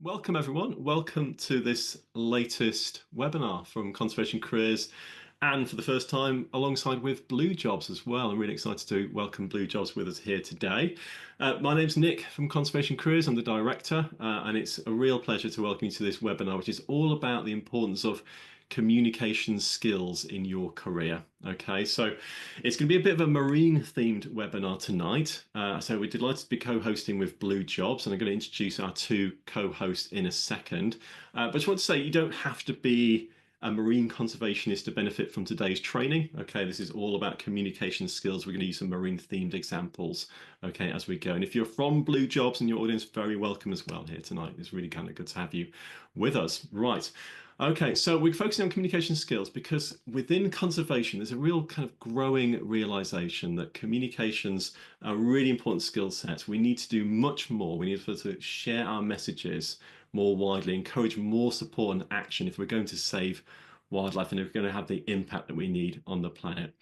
Welcome everyone. Welcome to this latest webinar from Conservation Careers, and for the first time alongside with Blue Jobs as well. I'm really excited to welcome Blue Jobs with us here today. My name's Nick from Conservation Careers. I'm the director, and it's a real pleasure to welcome you to this webinar, which is all about the importance of communication skills in your career. Okay, so it's going to be a bit of a marine themed webinar tonight. So we're delighted to be co-hosting with Blue Jobs, and I'm going to introduce our two co-hosts in a second. But I just want to say you don't have to be a marine conservationist to benefit from today's training. Okay, this is all about communication skills. We're going to use some marine themed examples, okay, as we go. And if you're from Blue Jobs and your audience, very welcome as well here tonight. It's really kind of good to have you with us. Right. Okay, so we're focusing on communication skills because within conservation, there's a real kind of growing realization that communications are a really important skill set. We need to do much more. We need to share our messages more widely, encourage more support and action if we're going to save wildlife and if we're going to have the impact that we need on the planet.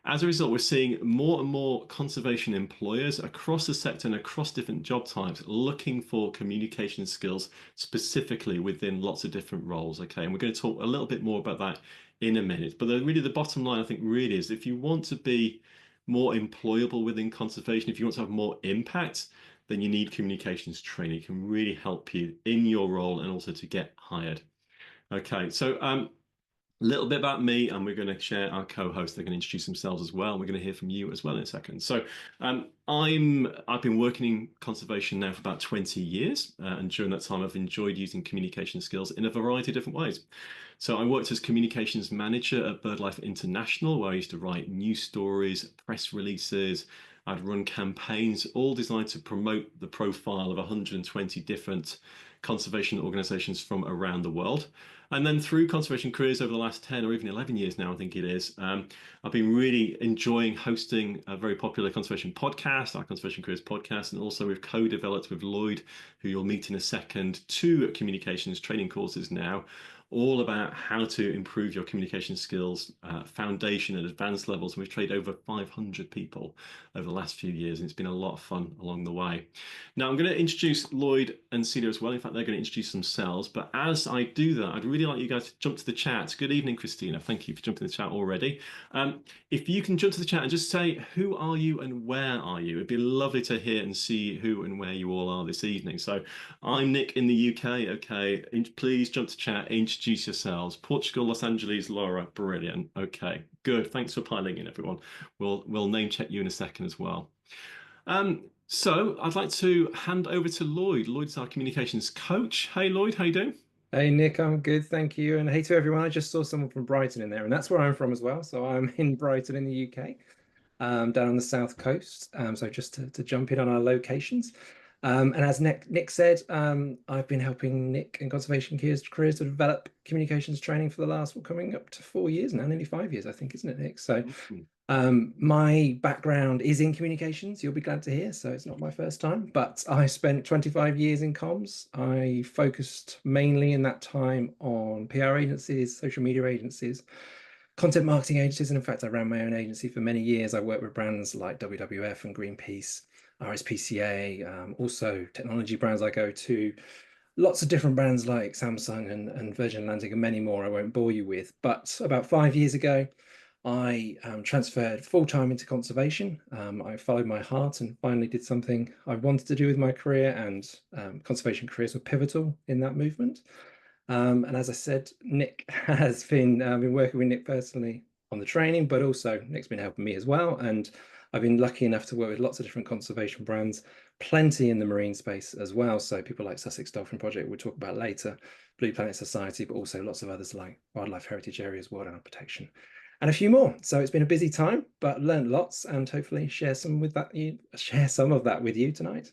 As a result, we're seeing more and more conservation employers across the sector and across different job types looking for communication skills specifically within lots of different roles. Okay, and we're going to talk a little bit more about that in a minute. But really, the bottom line, I think, really is if you want to be more employable within conservation, if you want to have more impact, then you need communications training. It can really help you in your role and also to get hired. Okay, so a little bit about me, and we're going to share our co-hosts. They're going to introduce themselves as well. And we're going to hear from you as well in a second. So I've been working in conservation now for about 20 years. And during that time, I've enjoyed using communication skills in a variety of different ways. So I worked as communications manager at BirdLife International, where I used to write news stories, press releases. I'd run campaigns, all designed to promote the profile of 120 different conservation organizations from around the world. And then through Conservation Careers over the last 10 or even 11 years now, I think it is, I've been really enjoying hosting a very popular conservation podcast, our Conservation Careers podcast, and also we've co-developed with Lloyd, who you'll meet in a second, two communications training courses now, all about how to improve your communication skills, foundation and advanced levels. And we've trained over 500 people over the last few years, and it's been a lot of fun along the way. Now, I'm going to introduce Lloyd and Celia as well. In fact, they're going to introduce themselves. But as I do that, I'd really like you guys to jump to the chat. Good evening, Christina. Thank you for jumping to the chat already. If you can jump to the chat and just say, who are you and where are you? It'd be lovely to hear and see who and where you all are this evening. So I'm Nick in the UK. Okay, please jump to chat, introduce yourselves. Portugal, Los Angeles, Laura, brilliant. Okay, good. Thanks for piling in, everyone. We'll name check you in a second as well. So I'd like to hand over to Lloyd. Lloyd's our communications coach. Hey, Lloyd, how you doing? Hey Nick, I'm good, thank you. And hey to everyone. I just saw someone from Brighton in there, and that's where I'm from as well. So I'm in Brighton in the UK, down on the south coast. So just to jump in on our locations. And as Nick said, I've been helping Nick and Conservation Careers to develop communications training for the last, well, coming up to 4 years now, nearly 5 years, I think, isn't it, Nick? So my background is in communications, you'll be glad to hear. So it's not my first time, but I spent 25 years in comms. I focused mainly in that time on PR agencies, social media agencies, content marketing agencies. And in fact, I ran my own agency for many years. I worked with brands like WWF and Greenpeace, RSPCA, also technology brands I go to, lots of different brands like Samsung and Virgin Atlantic and many more I won't bore you with. But about 5 years ago, I transferred full-time into conservation. I followed my heart and finally did something I wanted to do with my career, and Conservation Careers were pivotal in that movement. And as I said, Nick has been working with Nick personally on the training, but also Nick's been helping me as well. And I've been lucky enough to work with lots of different conservation brands, plenty in the marine space as well. So people like Sussex Dolphin Project, we'll talk about later, Blue Planet Society, but also lots of others like Wildlife Heritage Areas, World Animal Protection, and a few more. So it's been a busy time, but learned lots, and hopefully share some of that with you tonight.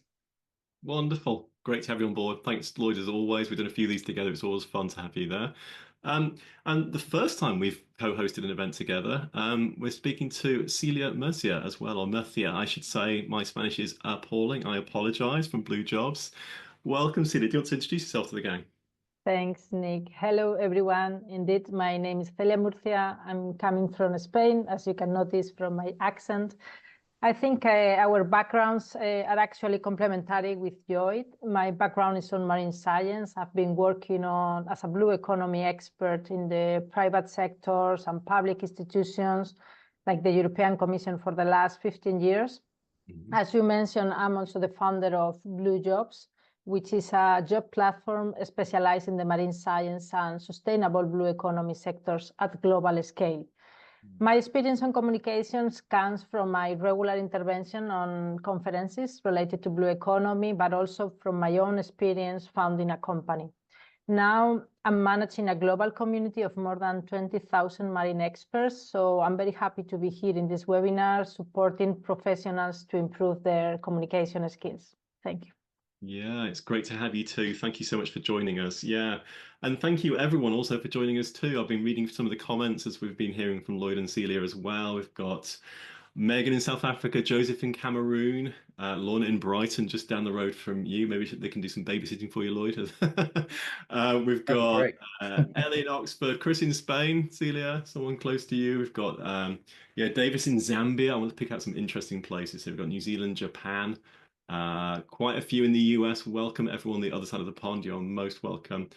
Wonderful. Great to have you on board. Thanks, Lloyd, as always. We've done a few of these together. It's always fun to have you there. And the first time we've co-hosted an event together, we're speaking to Celia Murcia as well, or Murcia, I should say. My Spanish is appalling. I apologize, from Blue Jobs. Welcome, Celia. Do you want to introduce yourself to the gang? Thanks, Nick. Hello, everyone. Indeed, my name is Celia Murcia. I'm coming from Spain, as you can notice from my accent. I think our backgrounds are actually complementary with Joy. My background is on marine science. I've been working as a blue economy expert in the private sectors and public institutions like the European Commission for the last 15 years. Mm-hmm. As you mentioned, I'm also the founder of Blue Jobs, which is a job platform specialized in the marine science and sustainable blue economy sectors at global scale. My experience on communications comes from my regular intervention on conferences related to blue economy, but also from my own experience founding a company. Now I'm managing a global community of more than 20,000 marine experts, so I'm very happy to be here in this webinar supporting professionals to improve their communication skills. Thank you. Yeah, it's great to have you too. Thank you so much for joining us. Yeah, and thank you everyone also for joining us too. I've been reading some of the comments as we've been hearing from Lloyd and Celia as well. We've got Megan in South Africa, Joseph in Cameroon, Lorna in Brighton, just down the road from you. Maybe they can do some babysitting for you, Lloyd. We've got Ellie in Oxford, Chris in Spain, Celia, someone close to you. We've got yeah, Davis in Zambia. I want to pick out some interesting places. So we've got New Zealand, Japan. Quite a few in the US. Welcome everyone on the other side of the pond. You're most welcome.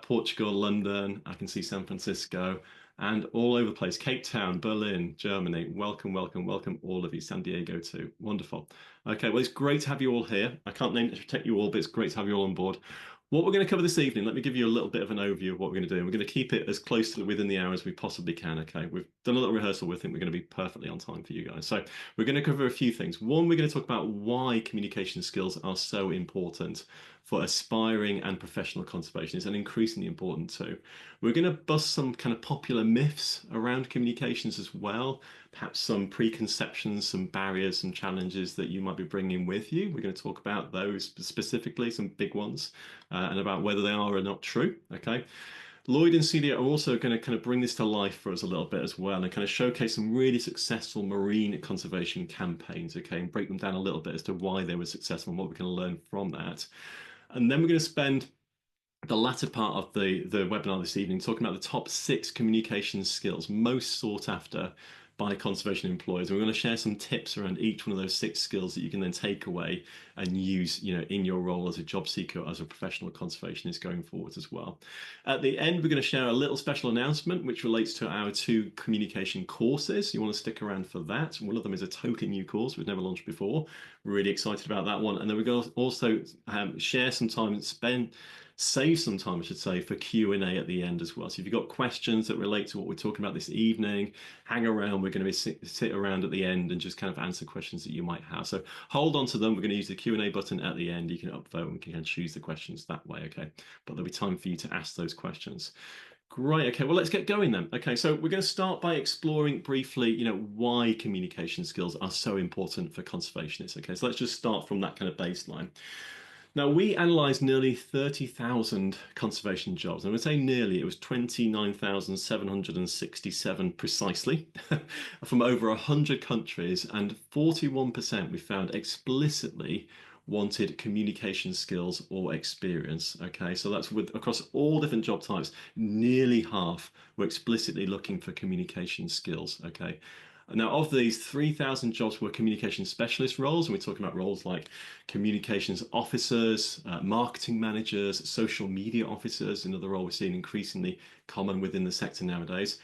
Portugal, London, I can see San Francisco, and all over the place. Cape Town, Berlin, Germany. Welcome, welcome, welcome all of you. San Diego too. Wonderful. Okay, well, it's great to have you all here. I can't name protect you all, but it's great to have you all on board. What we're going to cover this evening, let me give you a little bit of an overview of what we're going to do. We're going to keep it as close to within the hour as we possibly can, okay? We've done a little rehearsal. We think we're going to be perfectly on time for you guys. So we're going to cover a few things. One, we're going to talk about why communication skills are so important for aspiring and professional conservationists, and increasingly important too. We're going to bust some kind of popular myths around communications as well, perhaps some preconceptions, some barriers, some challenges that you might be bringing with you. We're going to talk about those specifically, some big ones, and about whether they are or not true, okay? Lloyd and Celia are also going to kind of bring this to life for us a little bit as well and kind of showcase some really successful marine conservation campaigns, okay, and break them down a little bit as to why they were successful and what we can learn from that. And then we're going to spend the latter part of the webinar this evening talking about the top 6 communication skills most sought after by conservation employers. And we're going to share some tips around each one of those 6 skills that you can then take away and use, you know, in your role as a job seeker, as a professional conservationist going forwards as well. At the end, we're going to share a little special announcement which relates to our 2 communication courses. You want to stick around for that. One of them is a totally new course we've never launched before. We're really excited about that one. And then we're going to also share some time and save some time, I should say, for Q&A at the end as well. So if you've got questions that relate to what we're talking about this evening, hang around. We're going to be sit around at the end and just kind of answer questions that you might have. So hold on to them. We're going to use the Q&A button at the end. You can upvote and we can choose the questions that way, okay? But there'll be time for you to ask those questions. Great. Okay, well, let's get going then. Okay, so we're going to start by exploring briefly, you know, why communication skills are so important for conservationists. Okay, so let's just start from that kind of baseline. Now, we analysed nearly 30,000 conservation jobs. And I would say nearly, it was 29,767 precisely, from over 100 countries, and 41% we found explicitly wanted communication skills or experience. Okay, so that's across all different job types, nearly half were explicitly looking for communication skills. Okay. Now, of these, 3,000 jobs were communication specialist roles, and we're talking about roles like communications officers, marketing managers, social media officers, another role we're seeing increasingly common within the sector nowadays.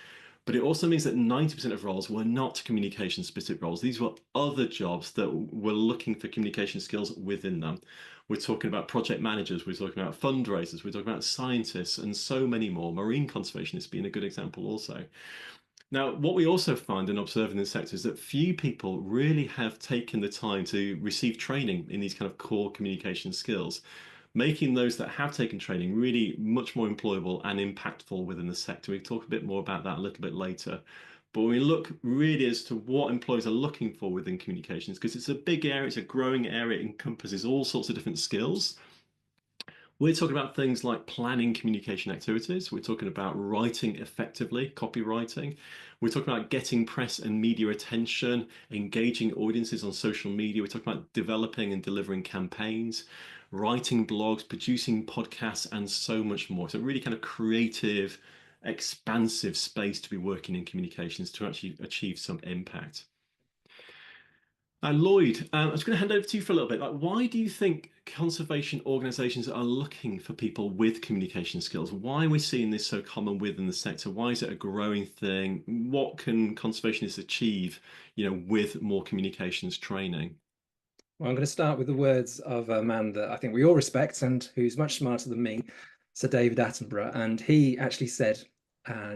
But it also means that 90% of roles were not communication specific roles. These were other jobs that were looking for communication skills within them. We're talking about project managers, we're talking about fundraisers, we're talking about scientists, and so many more. Marine conservationists being a good example also. Now, what we also find and observe in the sector is that few people really have taken the time to receive training in these kind of core communication skills, making those that have taken training really much more employable and impactful within the sector. We'll talk a bit more about that a little bit later. But when we look really as to what employers are looking for within communications, because it's a big area, it's a growing area, it encompasses all sorts of different skills. We're talking about things like planning communication activities. We're talking about writing effectively, copywriting. We're talking about getting press and media attention, engaging audiences on social media. We're talking about developing and delivering campaigns, writing blogs, producing podcasts, and so much more. So really kind of creative, expansive space to be working in communications to actually achieve some impact. Lloyd, I was going to hand over to you for a little bit. Like, why do you think conservation organisations are looking for people with communication skills? Why are we seeing this so common within the sector? Why is it a growing thing? What can conservationists achieve, with more communications training? Well, I'm going to start with the words of a man that I think we all respect and who's much smarter than me, Sir David Attenborough. And he actually said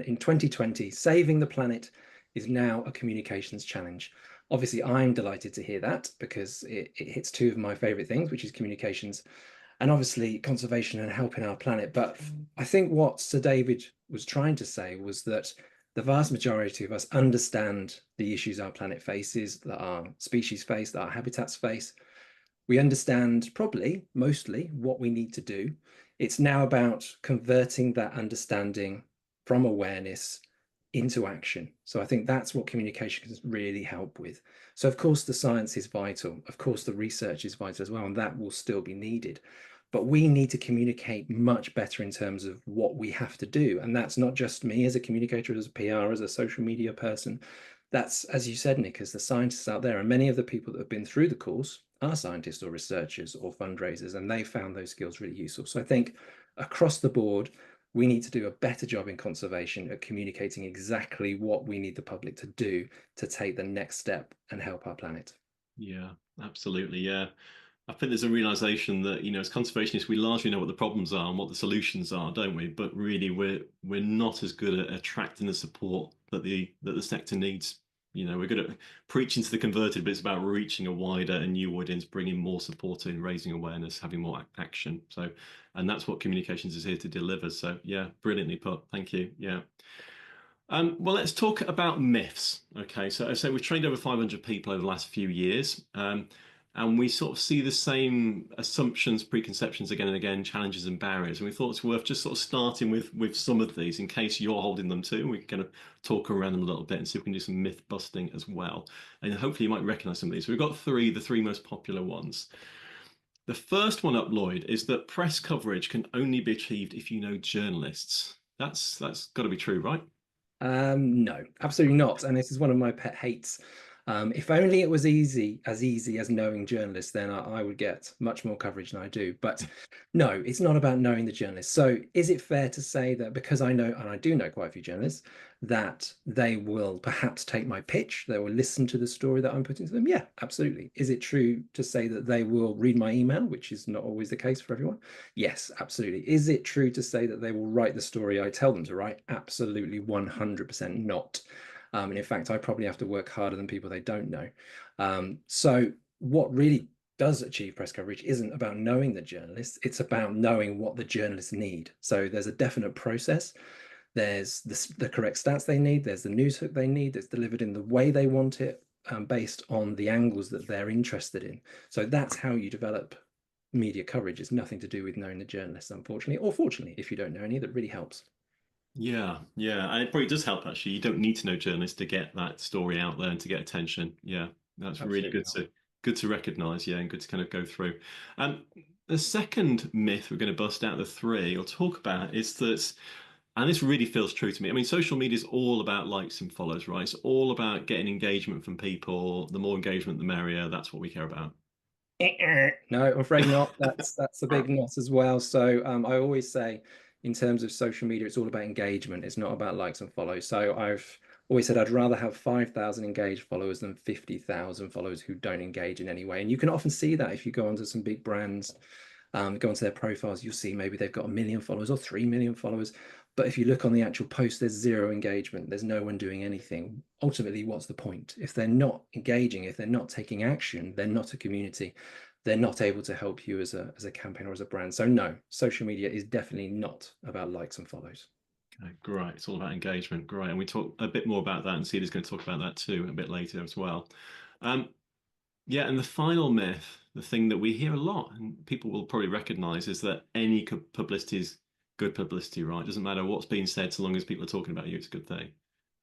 in 2020, saving the planet is now a communications challenge. Obviously, I'm delighted to hear that because it hits two of my favorite things, which is communications and obviously conservation and helping our planet. But I think what Sir David was trying to say was that the vast majority of us understand the issues our planet faces, that our species face, that our habitats face. We understand probably mostly what we need to do. It's now about converting that understanding from awareness into action. So I think that's what communication can really help with. So of course the science is vital. Of course the research is vital as well, and that will still be needed. But we need to communicate much better in terms of what we have to do. And that's not just me as a communicator, as a PR, as a social media person. That's, as you said, Nick, as the scientists out there, and many of the people that have been through the course are scientists or researchers or fundraisers, and they found those skills really useful. So I think across the board, we need to do a better job in conservation at communicating exactly what we need the public to do to take the next step and help our planet. Yeah, absolutely. Yeah. I think there's a realization that, as conservationists, we largely know what the problems are and what the solutions are, don't we? But really, we're not as good at attracting the support that the sector needs. We're good at preaching to the converted, but it's about reaching a wider and new audience, bringing more support in, raising awareness, having more action. So, and that's what communications is here to deliver. So, yeah, brilliantly put. Thank you. Yeah. Well, let's talk about myths. Okay, so we've trained over 500 people over the last few years. And we sort of see the same assumptions, preconceptions again and again, challenges and barriers. And we thought it's worth just sort of starting with some of these in case you're holding them too. We can kind of talk around them a little bit and see if we can do some myth busting as well. And hopefully you might recognize some of these. So we've got the three most popular ones. The first one up, Lloyd, is that press coverage can only be achieved if you know journalists. That's got to be true, right? No, absolutely not. And this is one of my pet hates. If only it was easy as knowing journalists, then I would get much more coverage than I do. But no, it's not about knowing the journalists. So is it fair to say that because I know, and I do know quite a few journalists, that they will perhaps take my pitch, they will listen to the story that I'm putting to them? Yeah, absolutely. Is it true to say that they will read my email, which is not always the case for everyone? Yes, absolutely. Is it true to say that they will write the story I tell them to write? Absolutely 100% not. And in fact, I probably have to work harder than people they don't know. So what really does achieve press coverage isn't about knowing the journalists, it's about knowing what the journalists need. So there's a definite process. There's the correct stats they need, there's the news hook they need, it's delivered in the way they want it, based on the angles that they're interested in. So that's how you develop media coverage. It's nothing to do with knowing the journalists, unfortunately, or fortunately, if you don't know any, that really helps. Yeah, yeah, and it probably does help actually. You don't need to know journalists to get that story out there and to get attention. Yeah, that's really Absolutely. good to recognise. Yeah, and good to kind of go through. The second myth we're going to bust out the three or talk about is that, and this really feels true to me. I mean, social media is all about likes and follows, right? It's all about getting engagement from people. The more engagement, the merrier. That's what we care about. No, I'm afraid not. That's a big not as well. So I always say, in terms of social media, it's all about engagement. It's not about likes and follows. So I've always said I'd rather have 5,000 engaged followers than 50,000 followers who don't engage in any way. And you can often see that if you go onto some big brands, go onto their profiles, you'll see maybe they've got 1 million followers or 3 million followers. But if you look on the actual post, there's zero engagement. There's no one doing anything. Ultimately, what's the point? If they're not engaging, if they're not taking action, they're not a community. They're not able to help you as a campaign or as a brand. So no, social media is definitely not about likes and follows. Okay, great. It's all about engagement. Great. And we talk a bit more about that, and Celia's going to talk about that too a bit later as well. Yeah, and the final myth, the thing that we hear a lot and people will probably recognize, is that any publicity is good publicity, right? It doesn't matter what's being said, so long as people are talking about you, it's a good thing.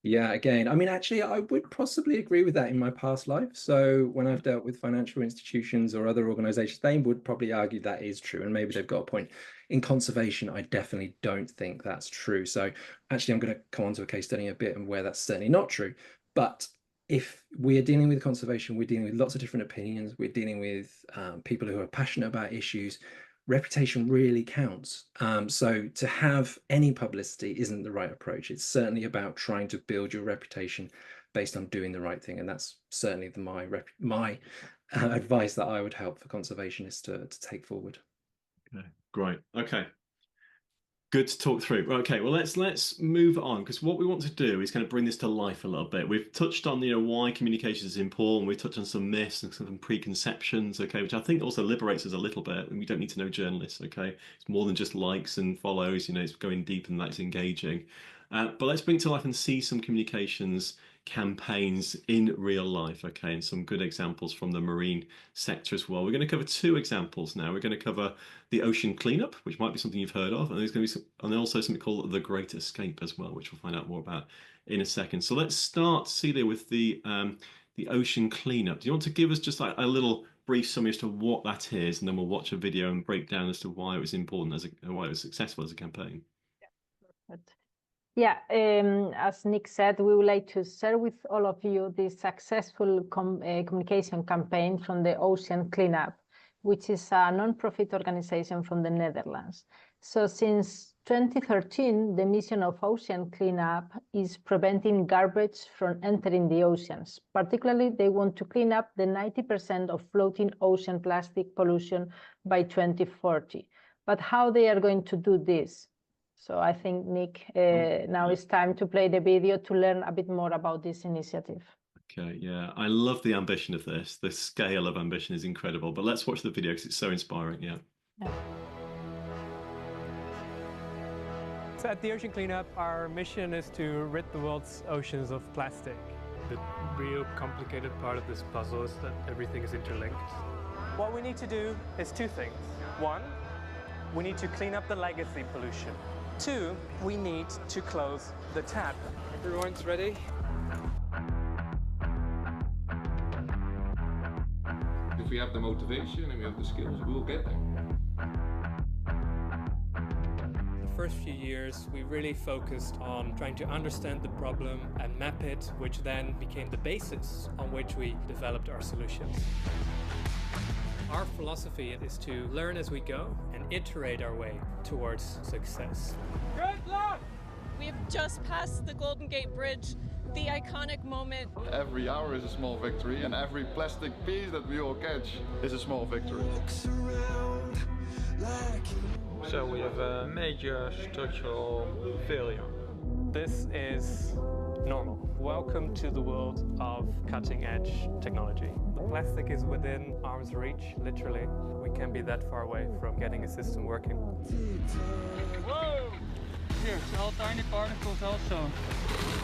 Yeah, again, I mean, actually, I would possibly agree with that in my past life. So when I've dealt with financial institutions or other organizations, they would probably argue that is true, and maybe they've got a point. In conservation, I definitely don't think that's true. So actually, I'm going to come on to a case study in a bit and where that's certainly not true. But if we are dealing with conservation, we're dealing with lots of different opinions. We're dealing with people who are passionate about issues. Reputation really counts. So to have any publicity isn't the right approach. It's certainly about trying to build your reputation based on doing the right thing, and that's certainly my advice that I would help for conservationists to take forward. Okay, great. Okay. Good to talk through. Okay, well let's move on, because what we want to do is kind of bring this to life a little bit. We've touched on why communication is important. We've touched on some myths and some preconceptions, okay, which I think also liberates us a little bit. We don't need to know journalists, okay? It's more than just likes and follows. It's going deep and that's engaging. But let's bring to life and see some communications campaigns in real life, okay, and some good examples from the marine sector as well. We're going to cover two examples now. We're going to cover the ocean cleanup, which might be something you've heard of, and there's going to be and also something called the Great Escape as well, which we'll find out more about in a second. So let's start, Celia, with the ocean cleanup. Do you want to give us just like a little brief summary as to what that is, and then we'll watch a video and break down as to why it was important why it was successful as a campaign? Yeah, as Nick said, we would like to share with all of you this successful communication campaign from the Ocean Cleanup, which is a non-profit organization from the Netherlands. So since 2013, the mission of Ocean Cleanup is preventing garbage from entering the oceans. Particularly, they want to clean up the 90% of floating ocean plastic pollution by 2040. But how they are going to do this? So I think, Nick, now it's time to play the video to learn a bit more about this initiative. Okay, yeah, I love the ambition of this. The scale of ambition is incredible. But let's watch the video because it's so inspiring, yeah. So at the Ocean Cleanup, our mission is to rid the world's oceans of plastic. The real complicated part of this puzzle is that everything is interlinked. What we need to do is two things. One, we need to clean up the legacy pollution. Two, we need to close the tap. Everyone's ready? If we have the motivation and we have the skills, we will get there. The first few years, we really focused on trying to understand the problem and map it, which then became the basis on which we developed our solutions. Our philosophy is to learn as we go and iterate our way towards success. Good luck! We've just passed the Golden Gate Bridge, the iconic moment. Every hour is a small victory, and every plastic piece that we all catch is a small victory. So we have a major structural failure. This is normal. Welcome to the world of cutting-edge technology. The plastic is within arm's reach, literally. We can be that far away from getting a system working. Whoa! Here's all tiny particles also.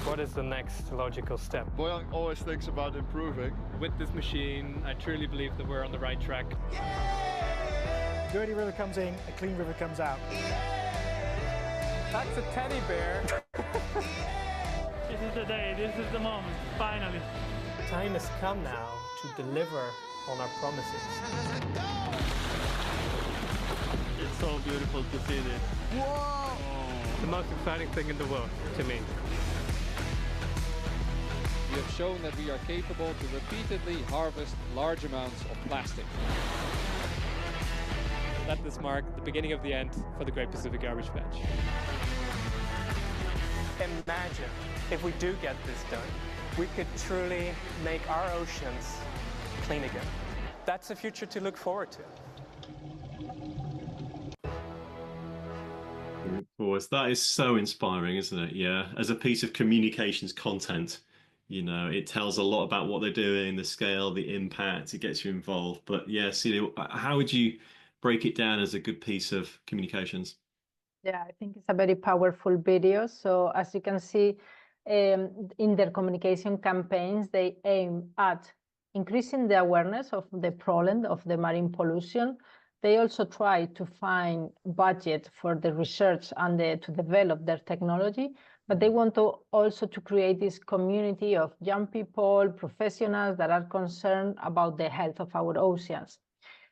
What is the next logical step? Boyan always thinks about improving. With this machine, I truly believe that we're on the right track. Dirty river comes in, a clean river comes out. That's a teddy bear. This is the day, this is the moment, finally. The time has come now to deliver on our promises. It's so beautiful to see this. Whoa! The most exciting thing in the world, to me. We have shown that we are capable to repeatedly harvest large amounts of plastic. Let this mark the beginning of the end for the Great Pacific Garbage Patch. Imagine if we do get this done, we could truly make our oceans clean again. That's a future to look forward to. Of course, that is so inspiring, isn't it? Yeah, as a piece of communications content, it tells a lot about what they're doing, the scale, the impact, it gets you involved. But yeah, Celia, how would you break it down as a good piece of communications? Yeah, I think it's a very powerful video. So as you can see, in their communication campaigns, they aim at increasing the awareness of the problem of the marine pollution. They also try to find budget for the research and to develop their technology, but they want to also to create this community of young people, professionals that are concerned about the health of our oceans.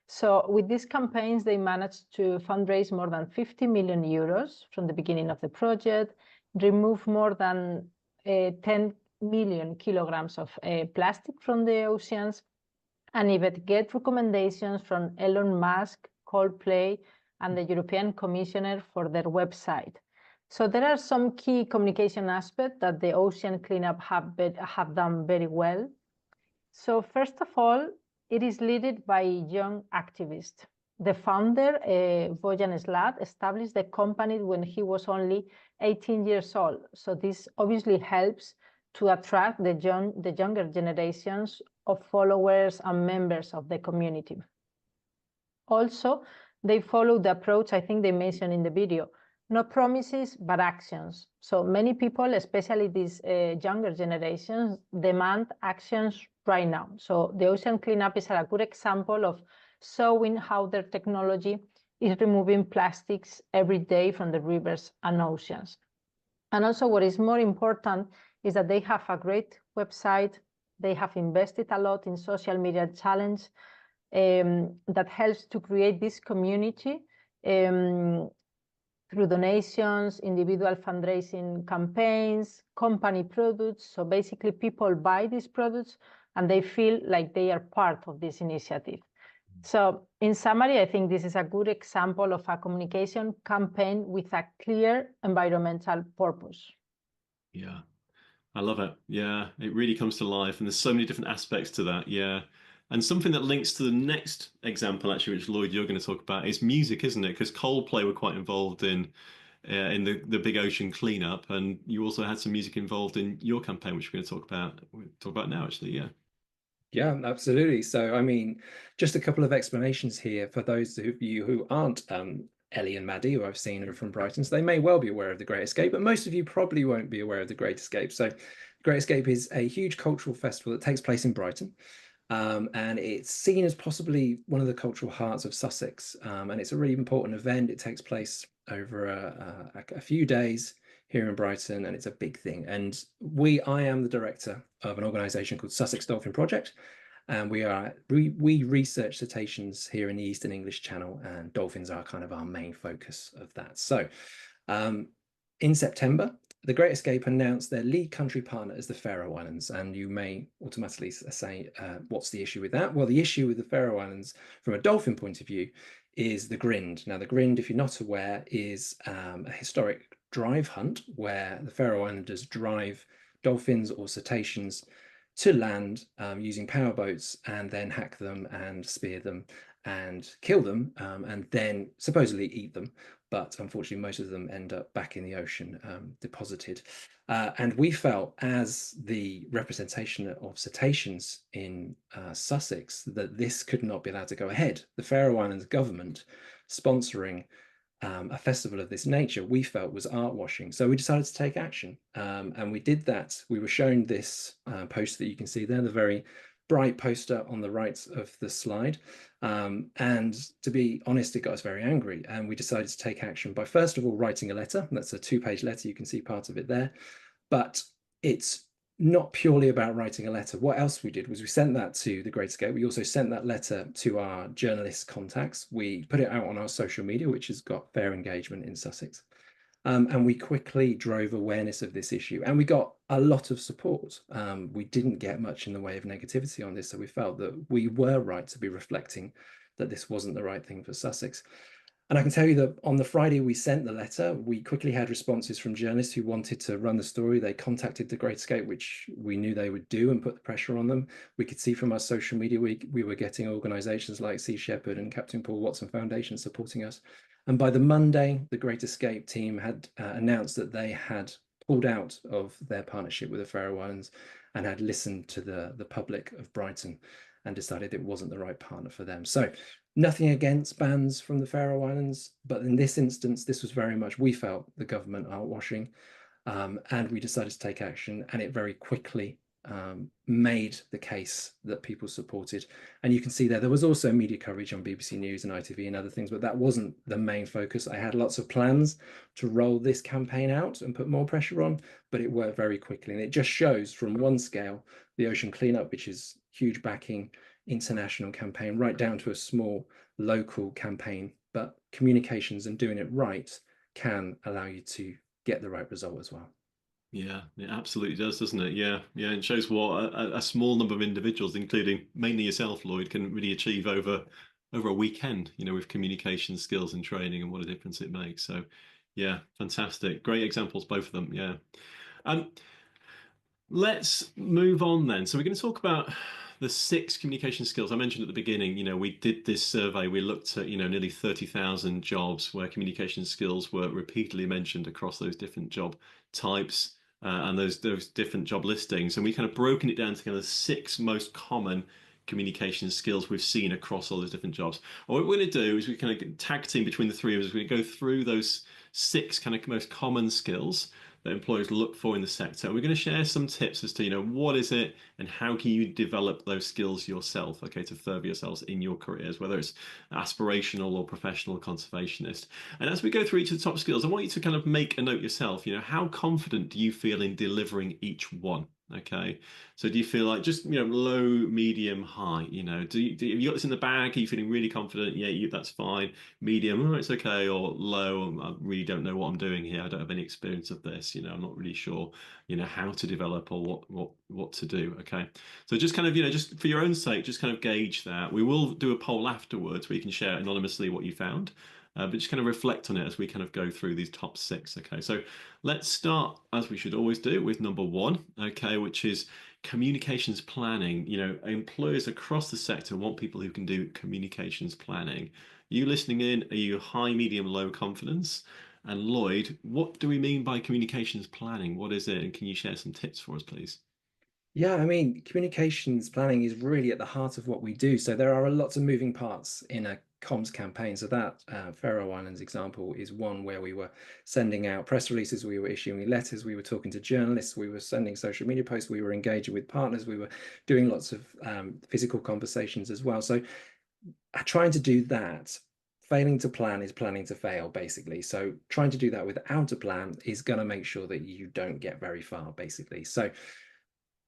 So with these campaigns, they managed to fundraise more than 50 million euros from the beginning of the project, remove more than 10 million kilograms of plastic from the oceans, and even get recommendations from Elon Musk, Coldplay, and the European Commissioner for their website. So there are some key communication aspects that the ocean cleanup have done very well. So first of all, it is led by young activists. The founder, Bojan Slat, established the company when he was only 18 years old. So this obviously helps to attract the younger generations of followers and members of the community. Also, they follow the approach I think they mentioned in the video, no promises, but actions. So many people, especially these younger generations, demand actions right now. So the ocean cleanup is a good example of showing how their technology is removing plastics every day from the rivers and oceans. And also what is more important is that they have a great website. They have invested a lot in social media challenge that helps to create this community through donations, individual fundraising campaigns, company products. So basically people buy these products and they feel like they are part of this initiative. So in summary, I think this is a good example of a communication campaign with a clear environmental purpose. Yeah, I love it. Yeah, it really comes to life. And there's so many different aspects to that. Yeah. And something that links to the next example, actually, which Lloyd, you're going to talk about, is music, isn't it? Because Coldplay were quite involved in the big ocean cleanup, and you also had some music involved in your campaign, which we're going to talk about now, actually. Yeah. Yeah, absolutely. So, I mean, just a couple of explanations here for those of you who aren't Ellie and Maddie, who I've seen are from Brighton. So they may well be aware of The Great Escape, but most of you probably won't be aware of The Great Escape. So Great Escape is a huge cultural festival that takes place in Brighton. And it's seen as possibly one of the cultural hearts of Sussex. And it's a really important event. It takes place over a few days here in Brighton, and it's a big thing. And I am the director of an organisation called Sussex Dolphin Project, and we research cetaceans here in the Eastern English Channel, and dolphins are kind of our main focus of that. So in September, The Great Escape announced their lead country partner as the Faroe Islands, and you may automatically say, what's the issue with that? Well, the issue with the Faroe Islands from a dolphin point of view is the Grind. Now, the Grind, if you're not aware, is a historic drive hunt where the Faroe Islanders drive dolphins or cetaceans to land using powerboats and then hack them and spear them and kill them and then supposedly eat them. But unfortunately, most of them end up back in the ocean, deposited. And we felt, as the representation of cetaceans in Sussex, that this could not be allowed to go ahead. The Faroe Islands government sponsoring a festival of this nature, we felt was art washing. So we decided to take action. And we did that. We were shown this poster that you can see there, the very bright poster on the right of the slide. And to be honest, it got us very angry. And we decided to take action by, first of all, writing a letter. That's a 2-page letter. You can see part of it there. But it's not purely about writing a letter. What else we did was we sent that to The Great Escape. We also sent that letter to our journalist contacts. We put it out on our social media, which has got fair engagement in Sussex. And we quickly drove awareness of this issue, and we got a lot of support. We didn't get much in the way of negativity on this, so we felt that we were right to be reflecting that this wasn't the right thing for Sussex. And I can tell you that on the Friday we sent the letter, we quickly had responses from journalists who wanted to run the story. They contacted The Great Escape, which we knew they would do, and put the pressure on them. We could see from our social media, we were getting organisations like Sea Shepherd and Captain Paul Watson Foundation supporting us. And by the Monday, The Great Escape team had announced that they had pulled out of their partnership with the Faroe Islands and had listened to the public of Brighton and decided it wasn't the right partner for them. So nothing against bans from the Faroe Islands, but in this instance, this was very much, we felt, the government art washing, and we decided to take action, and it very quickly made the case that people supported. And you can see there was also media coverage on BBC News and ITV and other things, but that wasn't the main focus. I had lots of plans to roll this campaign out and put more pressure on, but it worked very quickly. And it just shows from one scale, the ocean cleanup, which is huge backing, international campaign, right down to a small local campaign, but communications and doing it right can allow you to get the right result as well. Yeah, it absolutely does, doesn't it? Yeah, yeah. It shows what a small number of individuals, including mainly yourself, Lloyd, can really achieve over a weekend, with communication skills and training and what a difference it makes. So, yeah, fantastic. Great examples, both of them. Yeah. Um, let's move on then. So we're going to talk about the 6 communication skills I mentioned at the beginning. We did this survey. We looked at, nearly 30,000 jobs where communication skills were repeatedly mentioned across those different job types and those different job listings. And we kind of broken it down to kind of the 6 most common communication skills we've seen across all those different jobs. And what we're going to do is we kind of tag team between the 3 of us. We're going to go through those 6 kind of most common skills that employers look for in the sector. We're going to share some tips as to, what is it and how can you develop those skills yourself, okay, to further yourselves in your careers, whether it's aspirational or professional conservationist. And as we go through each of the top skills, I want you to kind of make a note yourself, how confident do you feel in delivering each one? Okay, so do you feel like just low, medium, high? Have you got this in the bag? Are you feeling really confident? Yeah, that's fine. Medium, oh, it's okay. Or low, I really don't know what I'm doing here. I don't have any experience of this. I'm not really sure how to develop or what to do. Okay, so just kind of just for your own sake, just kind of gauge that. We will do a poll afterwards where you can share anonymously what you found. But just kind of reflect on it as we kind of go through these top 6. Okay, so let's start, as we should always do, with number 1, okay, which is communications planning. Employers across the sector want people who can do communications planning. You listening in, are you high, medium, low confidence? And Lloyd, what do we mean by communications planning? What is it? And can you share some tips for us, please? Yeah, I mean, communications planning is really at the heart of what we do. So there are lots of moving parts in a comms campaign. So that Faroe Islands example is one where we were sending out press releases, we were issuing letters, we were talking to journalists, we were sending social media posts, we were engaging with partners, we were doing lots of physical conversations as well. So trying to do that, failing to plan is planning to fail, basically. So trying to do that without a plan is going to make sure that you don't get very far, basically. So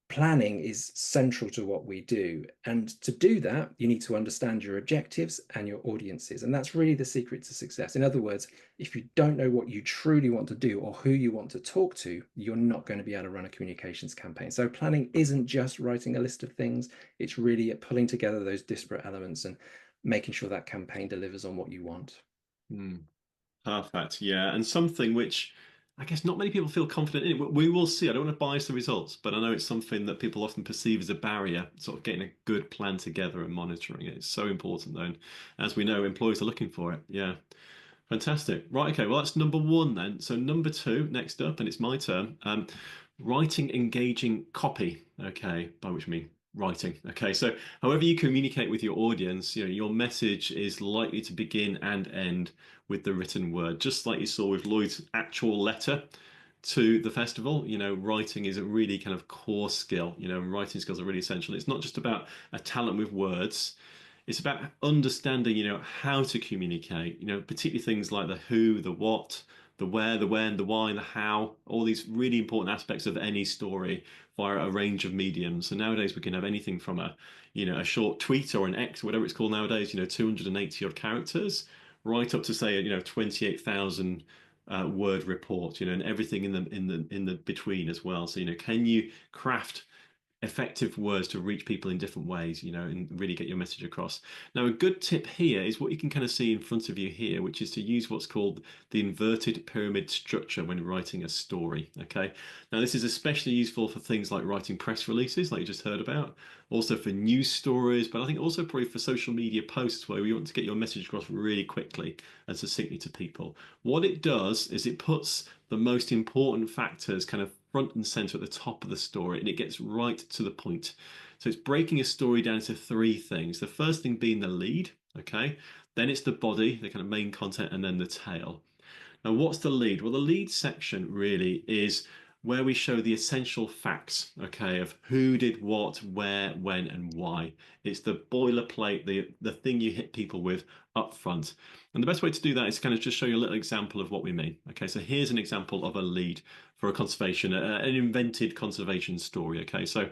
planning is central to what we do. And to do that, you need to understand your objectives and your audiences. And that's really the secret to success. In other words, if you don't know what you truly want to do or who you want to talk to, you're not going to be able to run a communications campaign. So planning isn't just writing a list of things. It's really pulling together those disparate elements and making sure that campaign delivers on what you want. Perfect. Yeah. And something which I guess not many people feel confident in. We will see. I don't want to bias the results, but I know it's something that people often perceive as a barrier, sort of getting a good plan together and monitoring it. It's so important, though. And as we know, employers are looking for it. Yeah. Fantastic. Right. Okay. Well, that's number 1 then. So number 2, next up, and it's my turn. Writing engaging copy. Okay. By which I mean writing. Okay. So however you communicate with your audience, your message is likely to begin and end with the written word, just like you saw with Lloyd's actual letter to the festival. Writing is a really kind of core skill. Writing skills are really essential. It's not just about a talent with words. It's about understanding, how to communicate, particularly things like the who, the what, the where, the when, the why, the how, all these really important aspects of any story via a range of mediums. So nowadays we can have anything from a short tweet or an X, whatever it's called nowadays, 280 odd characters, right up to say, 28,000 word report, and everything in the between as well. So, can you craft effective words to reach people in different ways, and really get your message across. Now, a good tip here is what you can kind of see in front of you here, which is to use what's called the inverted pyramid structure when writing a story. Okay. Now, this is especially useful for things like writing press releases, like you just heard about, also for news stories, but I think also probably for social media posts where you want to get your message across really quickly and succinctly to people. What it does is it puts the most important factors kind of front and center at the top of the story, and it gets right to the point. So it's breaking a story down into 3 things. The first thing being the lead, okay? Then it's the body, the kind of main content, and then the tail. Now, what's the lead? Well, the lead section really is where we show the essential facts, okay, of who did what, where, when, and why. It's the boilerplate, the thing you hit people with up front. And the best way to do that is kind of just show you a little example of what we mean. Okay, so here's an example of a lead for a conservation, an invented conservation story. Okay, so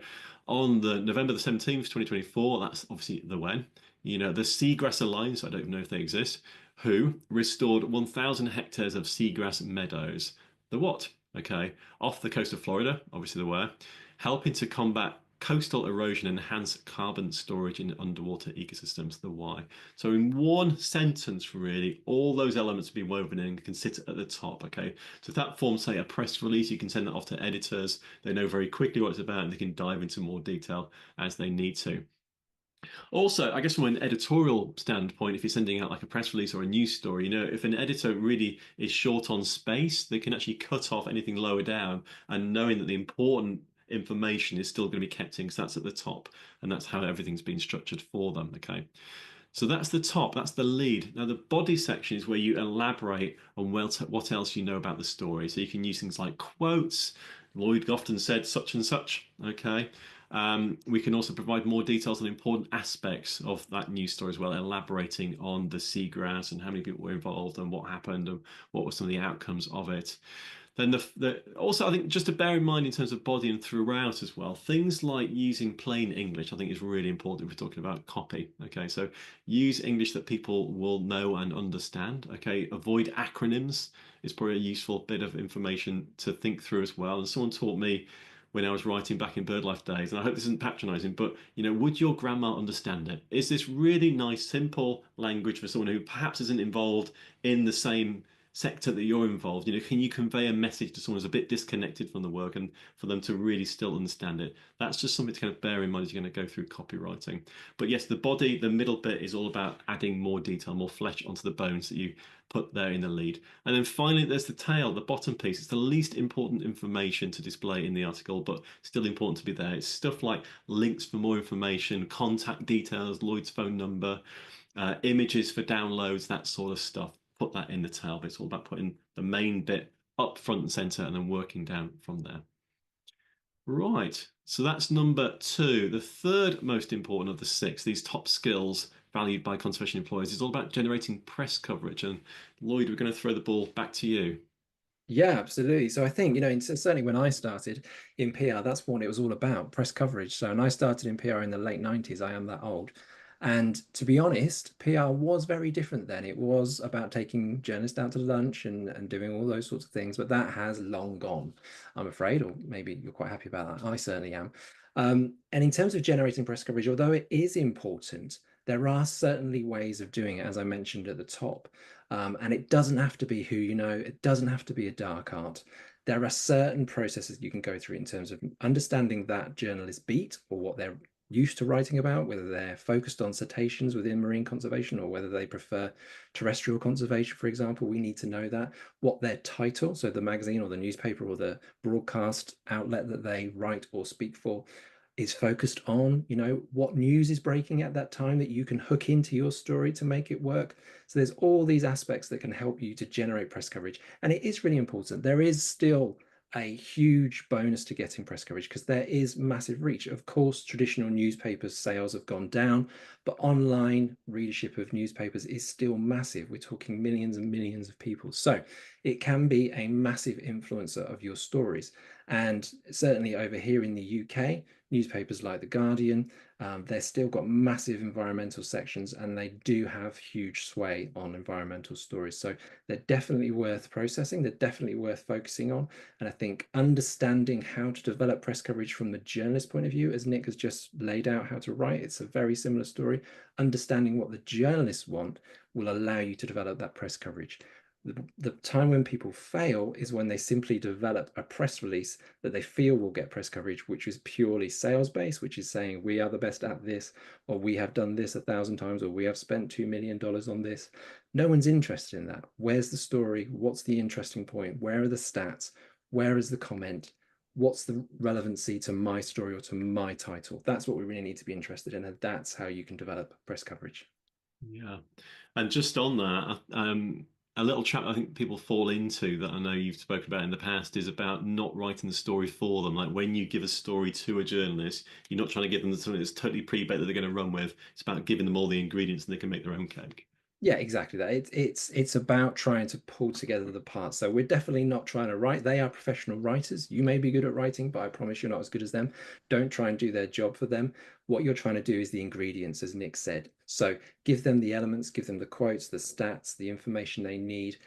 on the November the 17th, 2024, that's obviously the when, the Seagrass Alliance, I don't know if they exist, who restored 1,000 hectares of seagrass meadows. The what? okay, off the coast of Florida, obviously there were, helping to combat coastal erosion and enhance carbon storage in underwater ecosystems, the why. So in one sentence, really, all those elements have been woven in and can sit at the top, okay? So if that forms, say, a press release, you can send that off to editors. They know very quickly what it's about and they can dive into more detail as they need to. Also, I guess from an editorial standpoint, if you're sending out like a press release or a news story, you know, if an editor really is short on space, they can actually cut off anything lower down, and knowing that the important information is still going to be kept in because that's at the top, and that's how everything's been structured for them. Okay. So that's the top, that's the lead. Now, the body section is where you elaborate on what else you know about the story. So you can use things like quotes. Lloyd often said such and such, okay? We can also provide more details on important aspects of that news story as well, elaborating on the seagrass and how many people were involved and what happened and what were some of the outcomes of it. Then also, I think just to bear in mind in terms of body and throughout as well, things like using plain English, I think is really important if we're talking about copy. Okay, so use English that people will know and understand. Okay, avoid acronyms is probably a useful bit of information to think through as well. And someone taught me when I was writing back in BirdLife days, and I hope this isn't patronizing, but you know, would your grandma understand it? Is this really nice, simple language for someone who perhaps isn't involved in the same sector that you're involved? You know, can you convey a message to someone who's a bit disconnected from the work and for them to really still understand it? That's just something to kind of bear in mind as you're going to go through copywriting. But yes, the body, the middle bit, is all about adding more detail, more flesh onto the bones that you put there in the lead. And then finally, there's the tail, the bottom piece. It's the least important information to display in the article, but still important to be there. It's stuff like links for more information, contact details, Lloyd's phone number, images for downloads, that sort of stuff. Put that in the tail, but it's all about putting the main bit up front and center and then working down from there. Right, so that's number 2. The third most important of the 6, these top skills valued by conservation employers, is all about generating press coverage. And Lloyd, we're going to throw the ball back to you. Yeah, absolutely. So I think, you know, certainly when I started in PR, that's what it was all about, press coverage. So, and I started in PR in the late 90s. I am that old. And to be honest, PR was very different then. It was about taking journalists out to lunch and doing all those sorts of things, but that has long gone, I'm afraid, or maybe you're quite happy about that. I certainly am. And in terms of generating press coverage, although it is important, there are certainly ways of doing it, as I mentioned at the top. And it doesn't have to be who you know, it doesn't have to be a dark art. There are certain processes you can go through in terms of understanding that journalist beat or what they're used to writing about, whether they're focused on cetaceans within marine conservation or whether they prefer terrestrial conservation, for example. We need to know that, what their title, so the magazine or the newspaper or the broadcast outlet that they write or speak for, is focused on, you know, what news is breaking at that time that you can hook into your story to make it work. So there's all these aspects that can help you to generate press coverage. And it is really important. There is still a huge bonus to getting press coverage because there is massive reach. Of course, traditional newspapers sales have gone down, but online readership of newspapers is still massive. We're talking millions and millions of people. So it can be a massive influencer of your stories. And certainly over here in the UK, newspapers like The Guardian, they've still got massive environmental sections and they do have huge sway on environmental stories. So they're definitely worth processing. They're definitely worth focusing on. And I think understanding how to develop press coverage from the journalist point of view, as Nick has just laid out how to write, it's a very similar story. Understanding what the journalists want will allow you to develop that press coverage. The time when people fail is when they simply develop a press release that they feel will get press coverage, which is purely sales based, which is saying we are the best at this, or we have done this 1,000 times, or we have spent $2 million on this. No one's interested in that. Where's the story? What's the interesting point? Where are the stats? Where is the comment? What's the relevancy to my story or to my title? That's what we really need to be interested in, and that's how you can develop press coverage. Yeah, and just on that, a little trap I think people fall into that I know you've spoken about in the past is about not writing the story for them. Like when you give a story to a journalist, you're not trying to give them something that's totally pre-baked that they're going to run with. It's about giving them all the ingredients and they can make their own cake. Yeah, exactly that. It's about trying to pull together the parts. So we're definitely not trying to write. They are professional writers. You may be good at writing, but I promise you're not as good as them. Don't try and do their job for them. What you're trying to do is the ingredients, as Nick said. So give them the elements, give them the quotes, the stats, the information they need.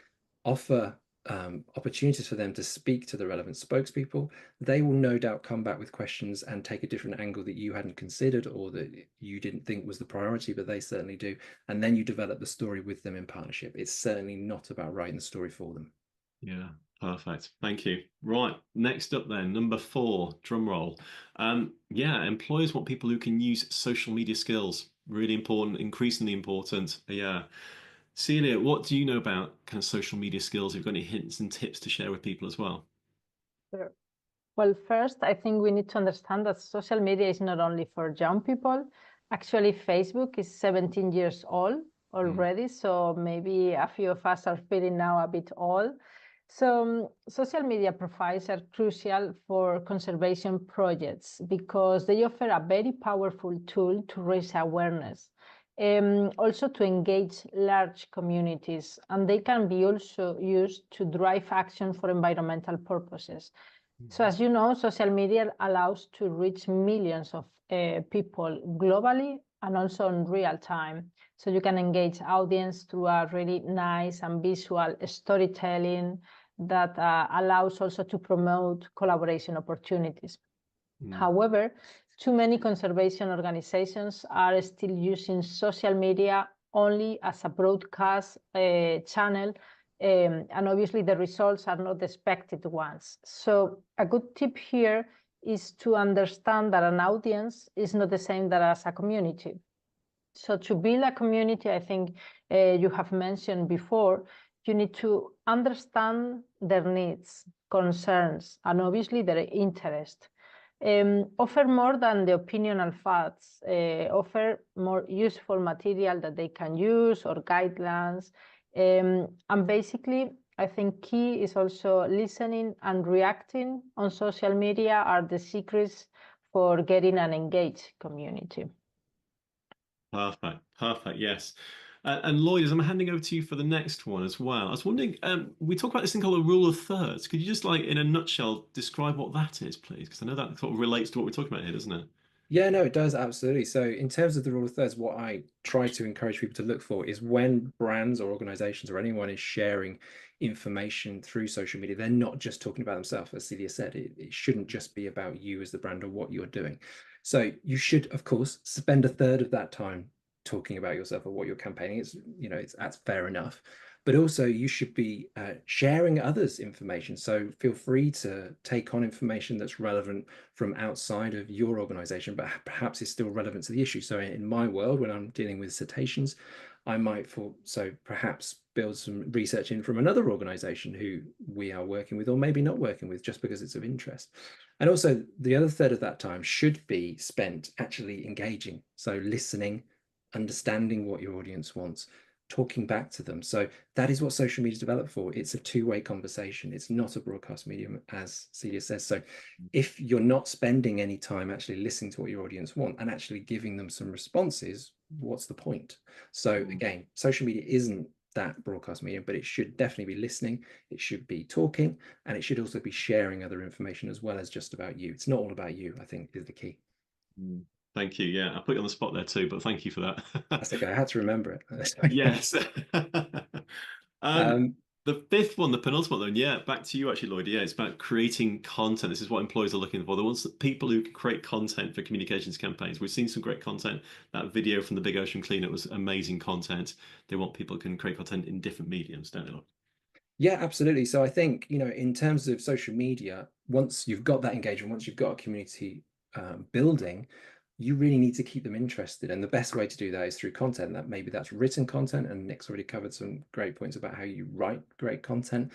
Offer opportunities for them to speak to the relevant spokespeople, they will no doubt come back with questions and take a different angle that you hadn't considered or that you didn't think was the priority, but they certainly do. And then you develop the story with them in partnership. It's certainly not about writing the story for them. Yeah, perfect. Thank you. Right, next up then, number 4, drum roll. Yeah, employers want people who can use social media skills. Really important, increasingly important. Yeah. Celia, what do you know about kind of social media skills? Have you got any hints and tips to share with people as well? Sure. Well, first, I think we need to understand that social media is not only for young people. Actually, Facebook is 17 years old already, so maybe a few of us are feeling now a bit old. So social media profiles are crucial for conservation projects because they offer a very powerful tool to raise awareness. Also to engage large communities, and they can be also used to drive action for environmental purposes. So as you know, social media allows to reach millions of people globally and also in real time. So you can engage audience through a really nice and visual storytelling that allows also to promote collaboration opportunities. However, too many conservation organizations are still using social media only as a broadcast channel, and obviously the results are not the expected ones. So a good tip here is to understand that an audience is not the same that as a community. So to build a community, I think you have mentioned before, you need to understand their needs, concerns, and obviously their interest. Offer more than the opinion facts, offer more useful material that they can use or guidelines. And basically, I think key is also listening and reacting on social media are the secrets for getting an engaged community. Perfect, perfect, yes. And Lloyd, as I'm handing over to you for the next one as well, I was wondering, we talk about this thing called a rule of thirds. Could you just, like, in a nutshell, describe what that is, please? Because I know that sort of relates to what we're talking about here, doesn't it? Yeah, no, it does, absolutely. So in terms of the rule of thirds, what I try to encourage people to look for is when brands or organizations or anyone is sharing information through social media, they're not just talking about themselves. As Celia said, it shouldn't just be about you as the brand or what you're doing. So you should, of course, spend a third of that time talking about yourself or what you're campaigning. It's, you know, that's fair enough. But also you should be sharing others' information. So feel free to take on information that's relevant from outside of your organization, but perhaps is still relevant to the issue. So in my world, when I'm dealing with cetaceans, I might perhaps build some research in from another organization who we are working with or maybe not working with just because it's of interest. And also the other third of that time should be spent actually engaging. So listening, understanding what your audience wants, talking back to them. So that is what social media is developed for. It's a two-way conversation. It's not a broadcast medium, as Celia says. So if you're not spending any time actually listening to what your audience want and actually giving them some responses, what's the point? So again, social media isn't that broadcast medium, but it should definitely be listening. It should be talking, and it should also be sharing other information as well as just about you. It's not all about you, I think, is the key. Thank you. Yeah, I put you on the spot there too, but thank you for that. That's okay. I had to remember it. Yes. The fifth one, the penultimate one, yeah, back to you actually, Lloyd. Yeah, it's about creating content. This is what employers are looking for. They want people who can create content for communications campaigns. We've seen some great content. That video from the Big Ocean Cleanup was amazing content. They want people who can create content in different mediums, don't they, Lloyd? Yeah, absolutely. So I think, you know, in terms of social media, once you've got that engagement, once you've got a community building, you really need to keep them interested. And the best way to do that is through content. That maybe that's written content, and Nick's already covered some great points about how you write great content.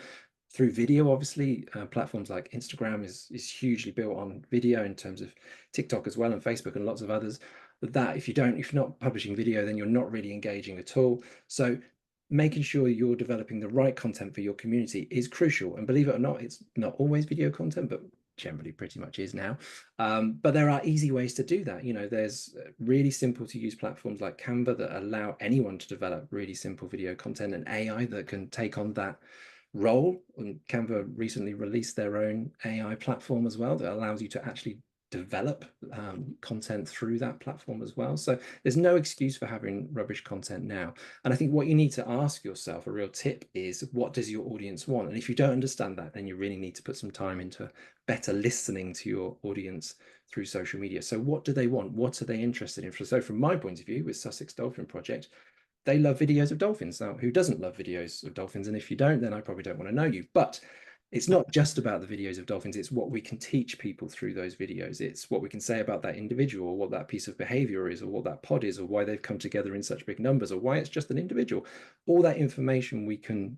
Through video, obviously, platforms like Instagram is hugely built on video, in terms of TikTok as well, and Facebook and lots of others. But that if you're not publishing video, then you're not really engaging at all. So making sure you're developing the right content for your community is crucial. And believe it or not, it's not always video content, but generally pretty much is now. But there are easy ways to do that. You know, there's really simple to use platforms like Canva that allow anyone to develop really simple video content, and AI that can take on that role. And Canva recently released their own AI platform as well that allows you to actually develop content through that platform as well. So there's no excuse for having rubbish content now. And I think what you need to ask yourself, a real tip, is what does your audience want? And if you don't understand that, then you really need to put some time into better listening to your audience through social media. So what do they want? What are they interested in? So from my point of view, with Sussex Dolphin Project, they love videos of dolphins. Now, who doesn't love videos of dolphins? And if you don't, then I probably don't want to know you. But it's not just about the videos of dolphins. It's what we can teach people through those videos. It's what we can say about that individual, or what that piece of behavior is, or what that pod is, or why they've come together in such big numbers, or why it's just an individual. All that information we can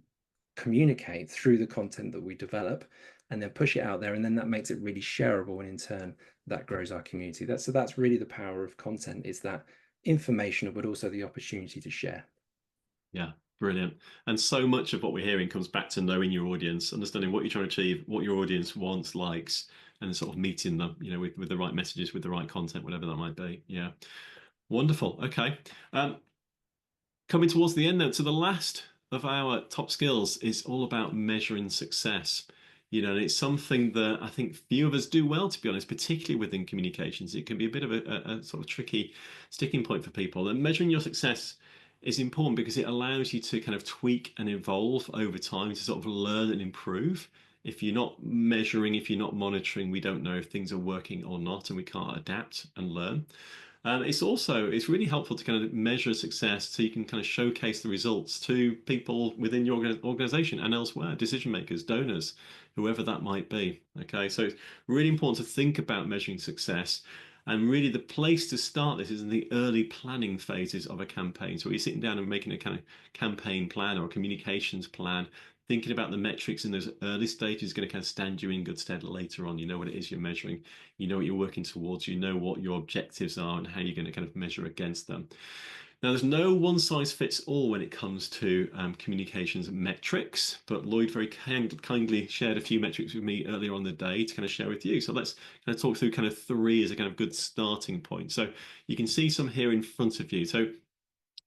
communicate through the content that we develop, and then push it out there. And then that makes it really shareable. And in turn, that grows our community. So that's really the power of content, is that information, but also the opportunity to share. Yeah, brilliant. And so much of what we're hearing comes back to knowing your audience, understanding what you're trying to achieve, what your audience wants, likes, and sort of meeting them, you know, with the right messages, with the right content, whatever that might be. Yeah, wonderful. Okay, coming towards the end now. So the last of our top skills is all about measuring success. You know, and it's something that I think few of us do well, to be honest, particularly within communications. It can be a bit of a sort of tricky sticking point for people. And measuring your success is important because it allows you to kind of tweak and evolve over time, to sort of learn and improve. If you're not measuring, if you're not monitoring, we don't know if things are working or not, and we can't adapt and learn. It's really helpful to kind of measure success so you can kind of showcase the results to people within your organization and elsewhere, decision makers, donors, whoever that might be. Okay, so it's really important to think about measuring success. And really the place to start this is in the early planning phases of a campaign. So you're sitting down and making a kind of campaign plan or a communications plan, thinking about the metrics in those early stages is going to kind of stand you in good stead later on. You know what it is you're measuring, you know what you're working towards, you know what your objectives are and how you're going to kind of measure against them. Now, there's no one size fits all when it comes to communications metrics, but Lloyd very kindly shared a few metrics with me earlier on the day to kind of share with you. So let's kind of talk through kind of three as a kind of good starting point. So you can see some here in front of you. So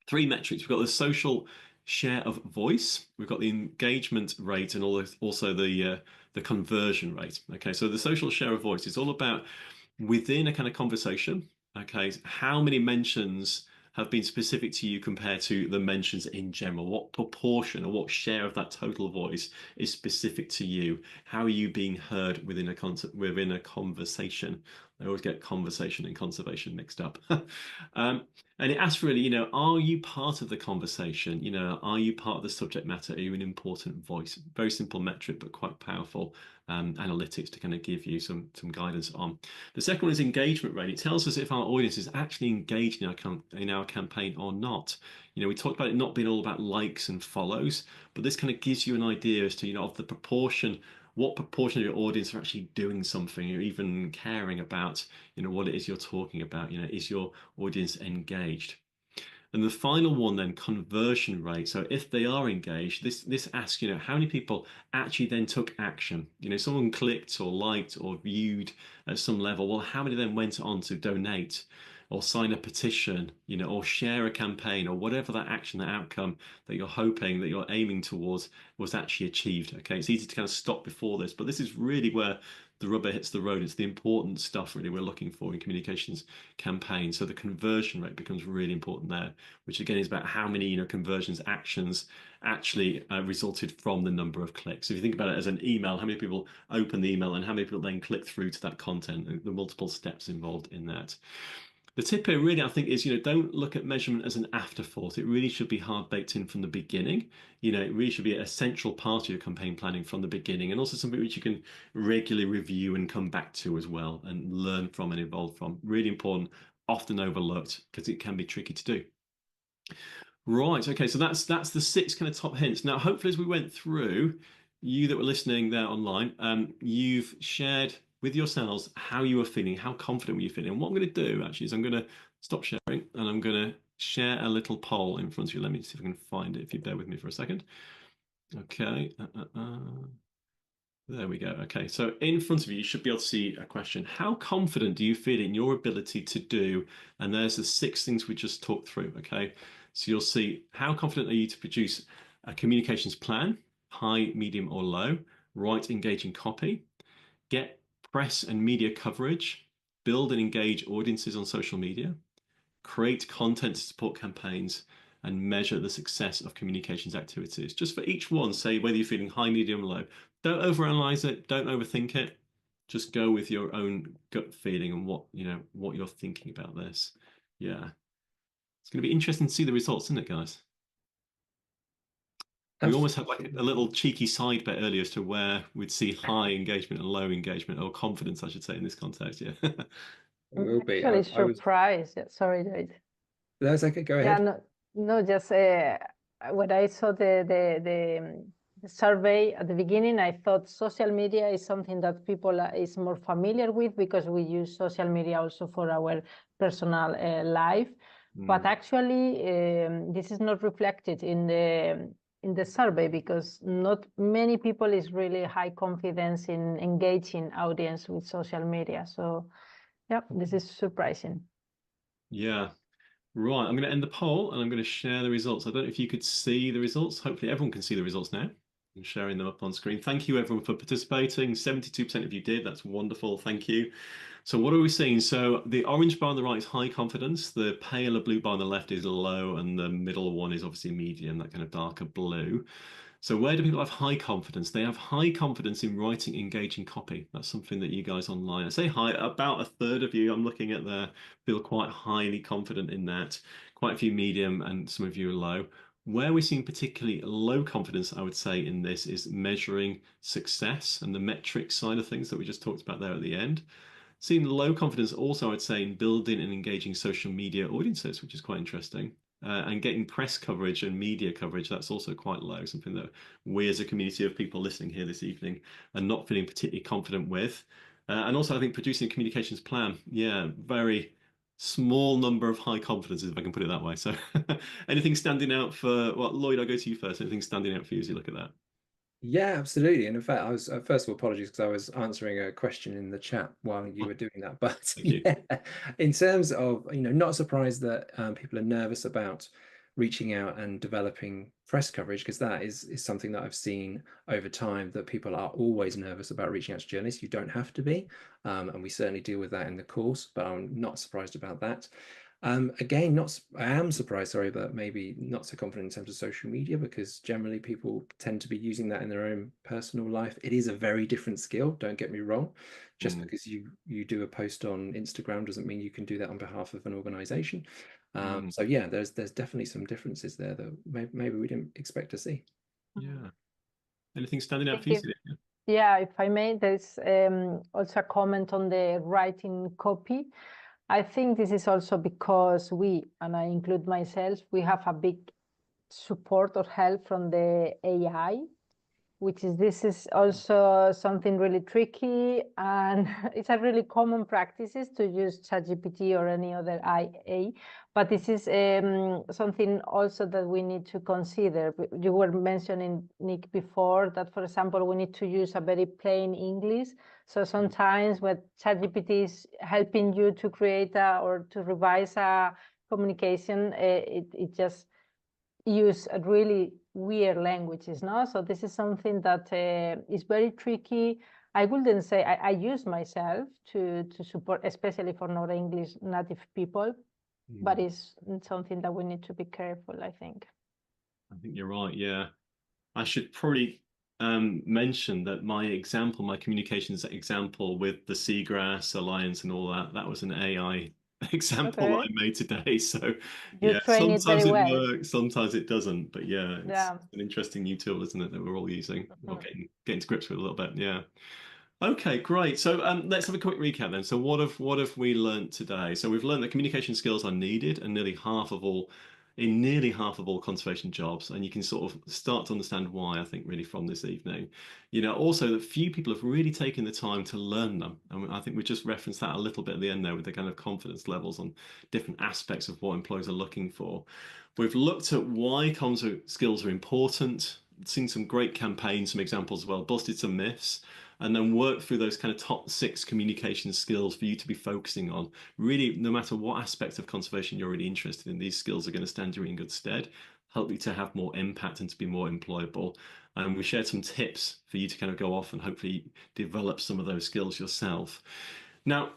3 metrics. We've got the social share of voice, we've got the engagement rate, and also the conversion rate. Okay, so the social share of voice is all about within a kind of conversation. Okay, how many mentions have been specific to you compared to the mentions in general? What proportion or what share of that total voice is specific to you? How are you being heard within a conversation? I always get conversation and conservation mixed up. And it asks really, you know, are you part of the conversation? You know, are you part of the subject matter? Are you an important voice? Very simple metric, but quite powerful analytics to kind of give you some guidance on. The second one is engagement rate. It tells us if our audience is actually engaged in our campaign or not. You know, we talked about it not being all about likes and follows, but this kind of gives you an idea as to, you know, of the proportion, what proportion of your audience are actually doing something or even caring about, you know, what it is you're talking about. You know, is your audience engaged? And the final one then, conversion rate. So if they are engaged, this asks, you know, how many people actually then took action? You know, someone clicked or liked or viewed at some level. Well, how many then went on to donate or sign a petition, you know, or share a campaign, or whatever that action, that outcome that you're hoping, that you're aiming towards was actually achieved? Okay, it's easy to kind of stop before this, but this is really where the rubber hits the road. It's the important stuff really we're looking for in communications campaigns. So the conversion rate becomes really important there, which again is about how many, you know, conversions, actions actually resulted from the number of clicks. So if you think about it as an email, how many people open the email and how many people then click through to that content, the multiple steps involved in that. The tip here really, I think, is, you know, don't look at measurement as an afterthought. It really should be hard baked in from the beginning. You know, it really should be a central part of your campaign planning from the beginning, and also something which you can regularly review and come back to as well and learn from and evolve from. Really important, often overlooked because it can be tricky to do. Right, okay, so that's the 6 kind of top hints. Now, hopefully as we went through, you that were listening there online, you've shared with yourselves how you were feeling, how confident were you feeling. And what I'm going to do actually is I'm going to stop sharing and I'm going to share a little poll in front of you. Let me see if I can find it, if you bear with me for a second. Okay. There we go. Okay, so in front of you, you should be able to see a question. How confident do you feel in your ability to do? And there's the 6 things we just talked through. Okay, so you'll see, how confident are you to produce a communications plan, high, medium, or low, write engaging copy, get press and media coverage, build and engage audiences on social media, create content to support campaigns, and measure the success of communications activities. Just for each one, say whether you're feeling high, medium, low. Don't overanalyze it. Don't overthink it. Just go with your own gut feeling and what you're thinking about this. Yeah, it's going to be interesting to see the results, isn't it, guys? We almost had like a little cheeky side bet earlier as to where we'd see high engagement and low engagement, or confidence, I should say, in this context. Yeah. Will be. Actually surprised. Yeah, sorry, David. That's okay. Go ahead. Yeah, no, just when I saw the survey at the beginning, I thought social media is something that people is more familiar with because we use social media also for our personal life. But actually, this is not reflected in the survey because not many people is really high confidence in engaging audience with social media. So, yeah, this is surprising. Yeah. Right, I'm going to end the poll and I'm going to share the results. I don't know if you could see the results. Hopefully everyone can see the results now. I'm sharing them up on screen. Thank you everyone for participating. 72% of you did. That's wonderful. Thank you. So what are we seeing? So the orange bar on the right is high confidence. The paler blue bar on the left is low, and the middle one is obviously medium, that kind of darker blue. So where do people have high confidence? They have high confidence in writing engaging copy. That's something that you guys online, I say high, about a third of you I'm looking at there feel quite highly confident in that. Quite a few medium and some of you are low. Where we're seeing particularly low confidence, I would say, in this is measuring success and the metrics side of things that we just talked about there at the end. Seeing low confidence also, I'd say, in building and engaging social media audiences, which is quite interesting. And getting press coverage and media coverage, that's also quite low, something that we as a community of people listening here this evening are not feeling particularly confident with. And also, I think producing a communications plan, yeah, very small number of high confidences, if I can put it that way. So anything standing out for, well, Lloyd, I'll go to you first. Anything standing out for you as you look at that? Yeah, absolutely. And in fact, I was first of all, apologies because I was answering a question in the chat while you were doing that. But yeah, in terms of, not surprised that people are nervous about reaching out and developing press coverage, because that is something that I've seen over time, that people are always nervous about reaching out to journalists. You don't have to be, and we certainly deal with that in the course, but I'm not surprised about that. Again, I am surprised, sorry, but maybe not so confident in terms of social media, because generally people tend to be using that in their own personal life. It is a very different skill, don't get me wrong. Just because you do a post on Instagram doesn't mean you can do that on behalf of an organization. So yeah, there's definitely some differences there that maybe we didn't expect to see. Yeah. Anything standing out for you? Yeah, if I may, there's also a comment on the writing copy. I think this is also because we, and I include myself, we have a big support or help from the AI, this is also something really tricky, and it's a really common practices to use ChatGPT or any other IA, but this is something also that we need to consider. You were mentioning, Nick, before that, for example, we need to use a very plain English. So sometimes when ChatGPT is helping you to create or to revise a communication, it just use really weird languages, no? So this is something that is very tricky. I wouldn't say I use myself to support, especially for non-English native people, but it's something that we need to be careful, I think. I think you're right, yeah. I should probably mention that my communications example with the Seagrass Alliance and all that was an AI example that I made today. So yeah, sometimes it works, sometimes it doesn't. But yeah, it's an interesting new tool, isn't it, that we're all using or getting to grips with a little bit. Yeah. Okay, great. So let's have a quick recap then. So what have we learned today? So we've learned that communication skills are needed in nearly half of all conservation jobs, and you can sort of start to understand why, I think, really from this evening. Also that few people have really taken the time to learn them, and I think we just referenced that a little bit at the end there with the kind of confidence levels on different aspects of what employers are looking for. We've looked at why comms skills are important, seen some great campaigns, some examples as well, busted some myths, and then work through those kind of top 6 communication skills for you to be focusing on. Really, no matter what aspect of conservation you're really interested in, these skills are going to stand you in good stead, help you to have more impact and to be more employable. And we shared some tips for you to kind of go off and hopefully develop some of those skills yourself. Now,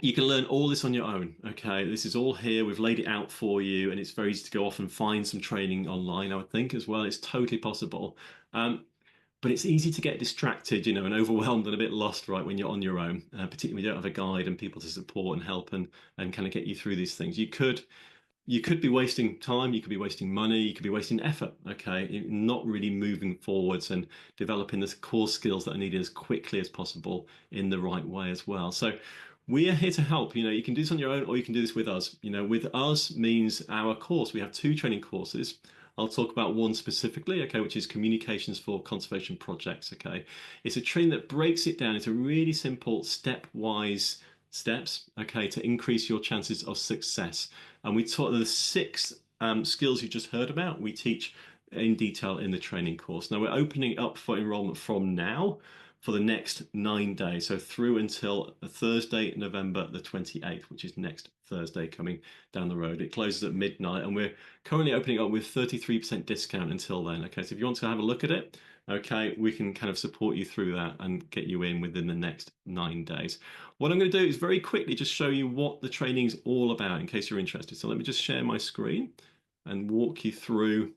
You can learn all this on your own. Okay, this is all here. We've laid it out for you, and it's very easy to go off and find some training online, I would think, as well. It's totally possible. But it's easy to get distracted, you know, and overwhelmed and a bit lost, right, when you're on your own, particularly when you don't have a guide and people to support and help and kind of get you through these things. You could be wasting time, you could be wasting money, you could be wasting effort, okay, not really moving forwards and developing the core skills that are needed as quickly as possible in the right way as well. So we are here to help. You know, you can do this on your own or you can do this with us. You know, with us means our course. We have 2 training courses. I'll talk about one specifically, okay, which is Communications for Conservation Projects, okay. It's a training that breaks it down into really simple stepwise steps, okay, to increase your chances of success. And we taught the 6 skills you just heard about, we teach in detail in the training course. Now we're opening up for enrollment from now for the next 9 days, so through until Thursday, November the 28th, which is next Thursday coming down the road. It closes at midnight, and we're currently opening up with 33% discount until then. Okay, so if you want to have a look at it, okay, we can kind of support you through that and get you in within the next 9 days. What I'm going to do is very quickly just show you what the training is all about in case you're interested. So let me just share my screen and walk you through.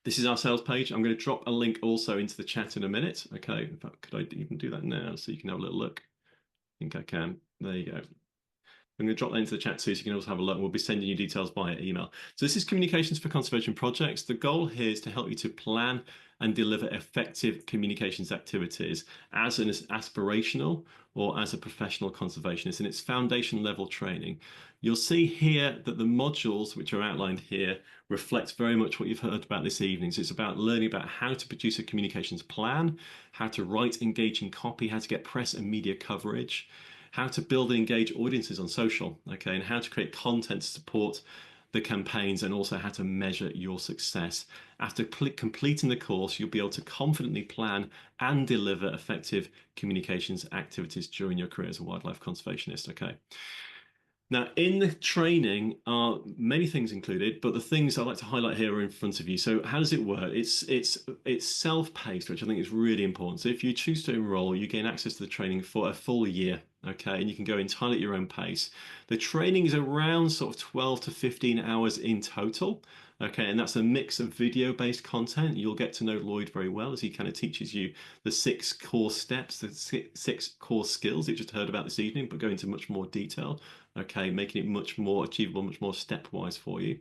This is our sales page. I'm going to drop a link also into the chat in a minute. Okay, in fact, could I even do that now so you can have a little look? I think I can. There you go. I'm going to drop that into the chat too, so you can also have a look. We'll be sending you details via email. So this is Communications for Conservation Projects. The goal here is to help you to plan and deliver effective communications activities as an aspirational or as a professional conservationist, and it's foundation level training. You'll see here that the modules which are outlined here reflect very much what you've heard about this evening. So it's about learning about how to produce a communications plan, how to write engaging copy, how to get press and media coverage, how to build and engage audiences on social, okay, and how to create content to support the campaigns, and also how to measure your success. After completing the course, you'll be able to confidently plan and deliver effective communications activities during your career as a wildlife conservationist, okay? Now, in the training are many things included, but the things I'd like to highlight here are in front of you. So how does it work? It's self-paced, which I think is really important. So if you choose to enroll, you gain access to the training for a full year, okay? And you can go entirely at your own pace. The training is around sort of 12 to 15 hours in total, okay? And that's a mix of video-based content. You'll get to know Lloyd very well as he kind of teaches you the 6 core steps, the 6 core skills that you just heard about this evening, but go into much more detail. Okay, making it much more achievable, much more stepwise for you.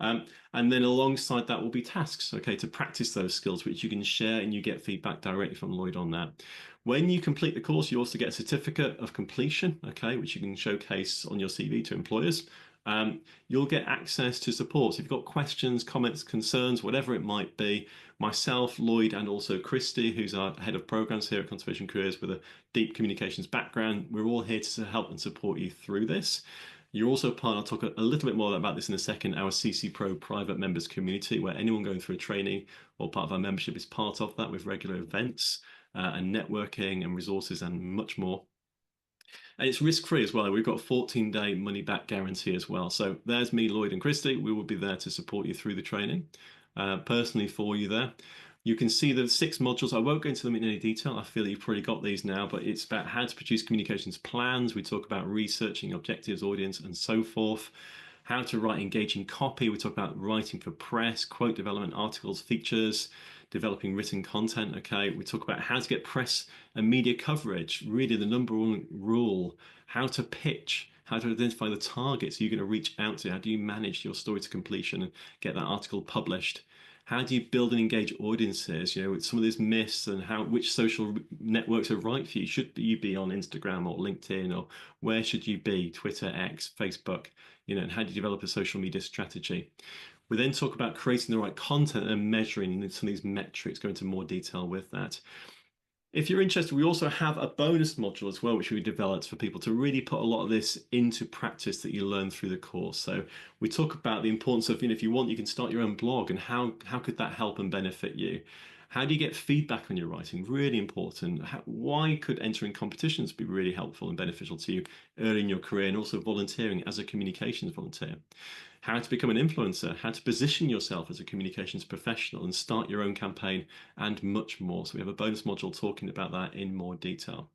And then alongside that will be tasks, okay, to practice those skills, which you can share and you get feedback directly from Lloyd on that. When you complete the course, you also get a certificate of completion, okay, which you can showcase on your CV to employers. You'll get access to support. So if you've got questions, comments, concerns, whatever it might be, myself, Lloyd, and also Christy, who's our head of programs here at Conservation Careers with a deep communications background, we're all here to help and support you through this. You're also part, I'll talk a little bit more about this in a second, our CC Pro private members community, where anyone going through a training or part of our membership is part of that, with regular events and networking and resources and much more. And it's risk-free as well. We've got a 14-day money-back guarantee as well. So there's me, Lloyd, and Christy. We will be there to support you through the training, personally for you there. You can see the 6 modules. I won't go into them in any detail. I feel you've probably got these now, but it's about how to produce communications plans. We talk about researching objectives, audience, and so forth. How to write engaging copy. We talk about writing for press, quote development, articles, features, developing written content, okay? We talk about how to get press and media coverage, really the #1 rule, how to pitch, how to identify the targets you're going to reach out to, how do you manage your story to completion and get that article published, how do you build and engage audiences, you know, with some of these myths and which social networks are right for you. Should you be on Instagram or LinkedIn, or where should you be, Twitter, X, Facebook, you know, and how do you develop a social media strategy? We then talk about creating the right content and measuring some of these metrics, go into more detail with that. If you're interested, we also have a bonus module as well, which we developed for people to really put a lot of this into practice that you learn through the course. So we talk about the importance of, you know, if you want, you can start your own blog, and how could that help and benefit you? How do you get feedback on your writing? Really important. Why could entering competitions be really helpful and beneficial to you early in your career, and also volunteering as a communications volunteer? How to become an influencer, how to position yourself as a communications professional and start your own campaign, and much more. So we have a bonus module talking about that in more detail.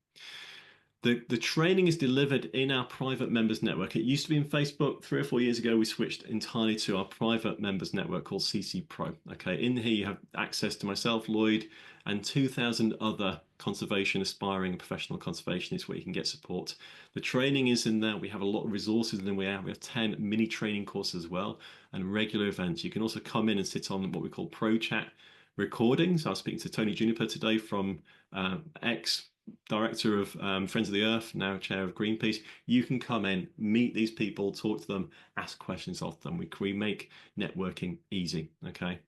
The training is delivered in our private members network. It used to be in Facebook. 3 or 4 years ago, we switched entirely to our private members network called CC Pro. Okay, in here you have access to myself, Lloyd, and 2,000 other conservation aspiring and professional conservationists where you can get support. The training is in there. We have a lot of resources in there. We have 10 mini training courses as well and regular events. You can also come in and sit on what we call Pro Chat recordings. I was speaking to Tony Juniper today from ex-director of Friends of the Earth, now chair of Greenpeace. You can come in, meet these people, talk to them, ask questions of them. We make networking easy, okay?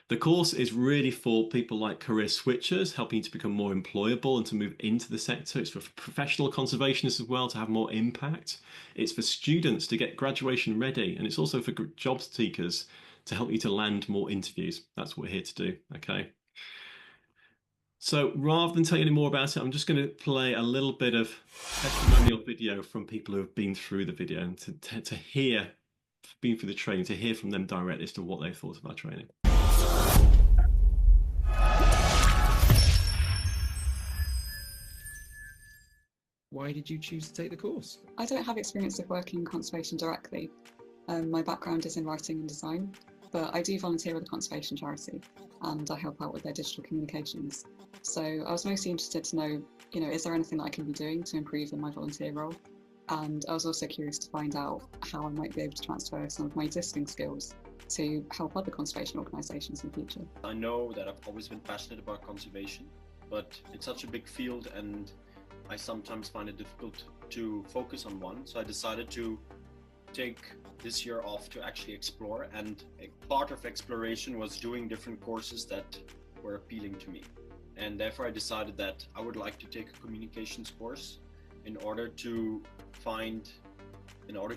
The course is really for people like career switchers, helping you to become more employable and to move into the sector. It's for professional conservationists as well to have more impact. It's for students to get graduation ready, and it's also for job seekers to help you to land more interviews. That's what we're here to do, okay? So rather than tell you any more about it, I'm just going to play a little bit of testimonial video from people who have been through the video and to hear, been through the training, to hear from them directly as to what they thought of our training. Why did you choose to take the course? I don't have experience of working in conservation directly. My background is in writing and design, but I do volunteer with a conservation charity and I help out with their digital communications. So I was mostly interested to know, is there anything that I can be doing to improve in my volunteer role? And I was also curious to find out how I might be able to transfer some of my existing skills to help other conservation organisations in the future. I know that I've always been passionate about conservation, but it's such a big field and I sometimes find it difficult to focus on one. So I decided to take this year off to actually explore, and a part of exploration was doing different courses that were appealing to me. And therefore I decided that I would like to take a communications course in order to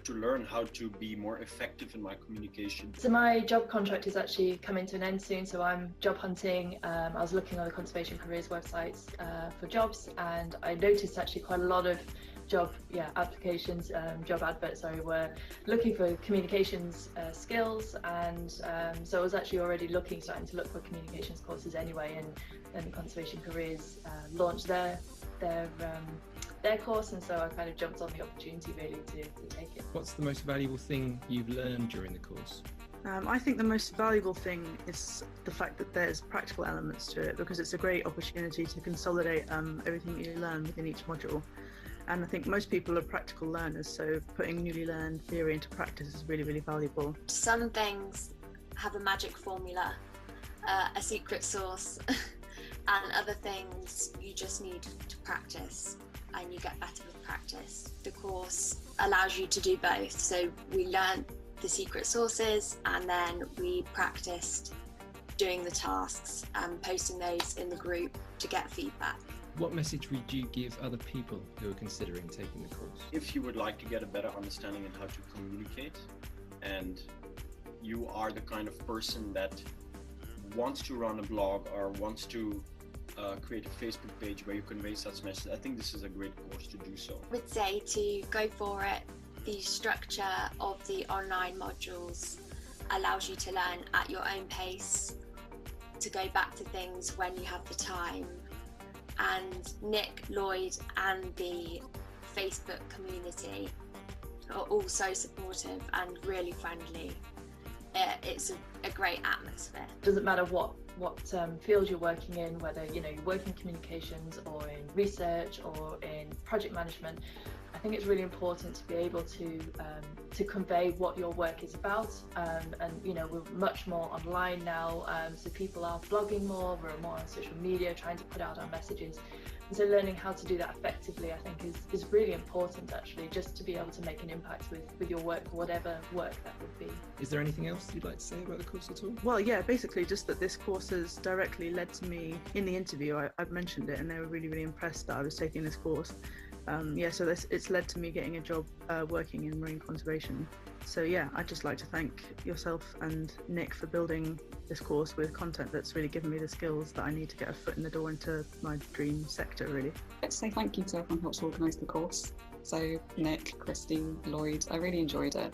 learn how to be more effective in my communication. So my job contract is actually coming to an end soon, so I'm job hunting. I was looking on the conservation careers websites for jobs, and I noticed actually quite a lot of job applications, job adverts, were looking for communications skills, and so I was actually already starting to look for communications courses anyway, and then the conservation careers launched their course, and so I kind of jumped on the opportunity really to take it. What's the most valuable thing you've learned during the course? I think the most valuable thing is the fact that there's practical elements to it, because it's a great opportunity to consolidate everything that you learn within each module. And I think most people are practical learners, so putting newly learned theory into practice is really, really valuable. Some things have a magic formula, a secret sauce, and other things you just need to practice, and you get better with practice. The course allows you to do both. So we learned the secret sources, and then we practiced doing the tasks and posting those in the group to get feedback. What message would you give other people who are considering taking the course? If you would like to get a better understanding on how to communicate, and you are the kind of person that wants to run a blog or wants to create a Facebook page where you convey such messages, I think this is a great course to do so. I would say to go for it. The structure of the online modules allows you to learn at your own pace, to go back to things when you have the time. And Nick, Lloyd and the Facebook community are all so supportive and really friendly. It's a great atmosphere. It doesn't matter what field you're working in, whether you work in communications or in research or in project management. I think it's really important to be able to convey what your work is about, and we're much more online now, so people are blogging more, we're more on social media trying to put out our messages, and so learning how to do that effectively I think is really important, actually, just to be able to make an impact with your work, whatever work that would be. Is there anything else you'd like to say about the course at all? Well, yeah, basically just that this course has directly led to me in the interview. I've mentioned it and they were really, really impressed that I was taking this course. So it's led to me getting a job working in marine conservation. So yeah, I'd just like to thank yourself and Nick for building this course with content that's really given me the skills that I need to get a foot in the door into my dream sector, really. I'd say thank you to everyone who helped organise the course. So Nick, Christy, Lloyd, I really enjoyed it.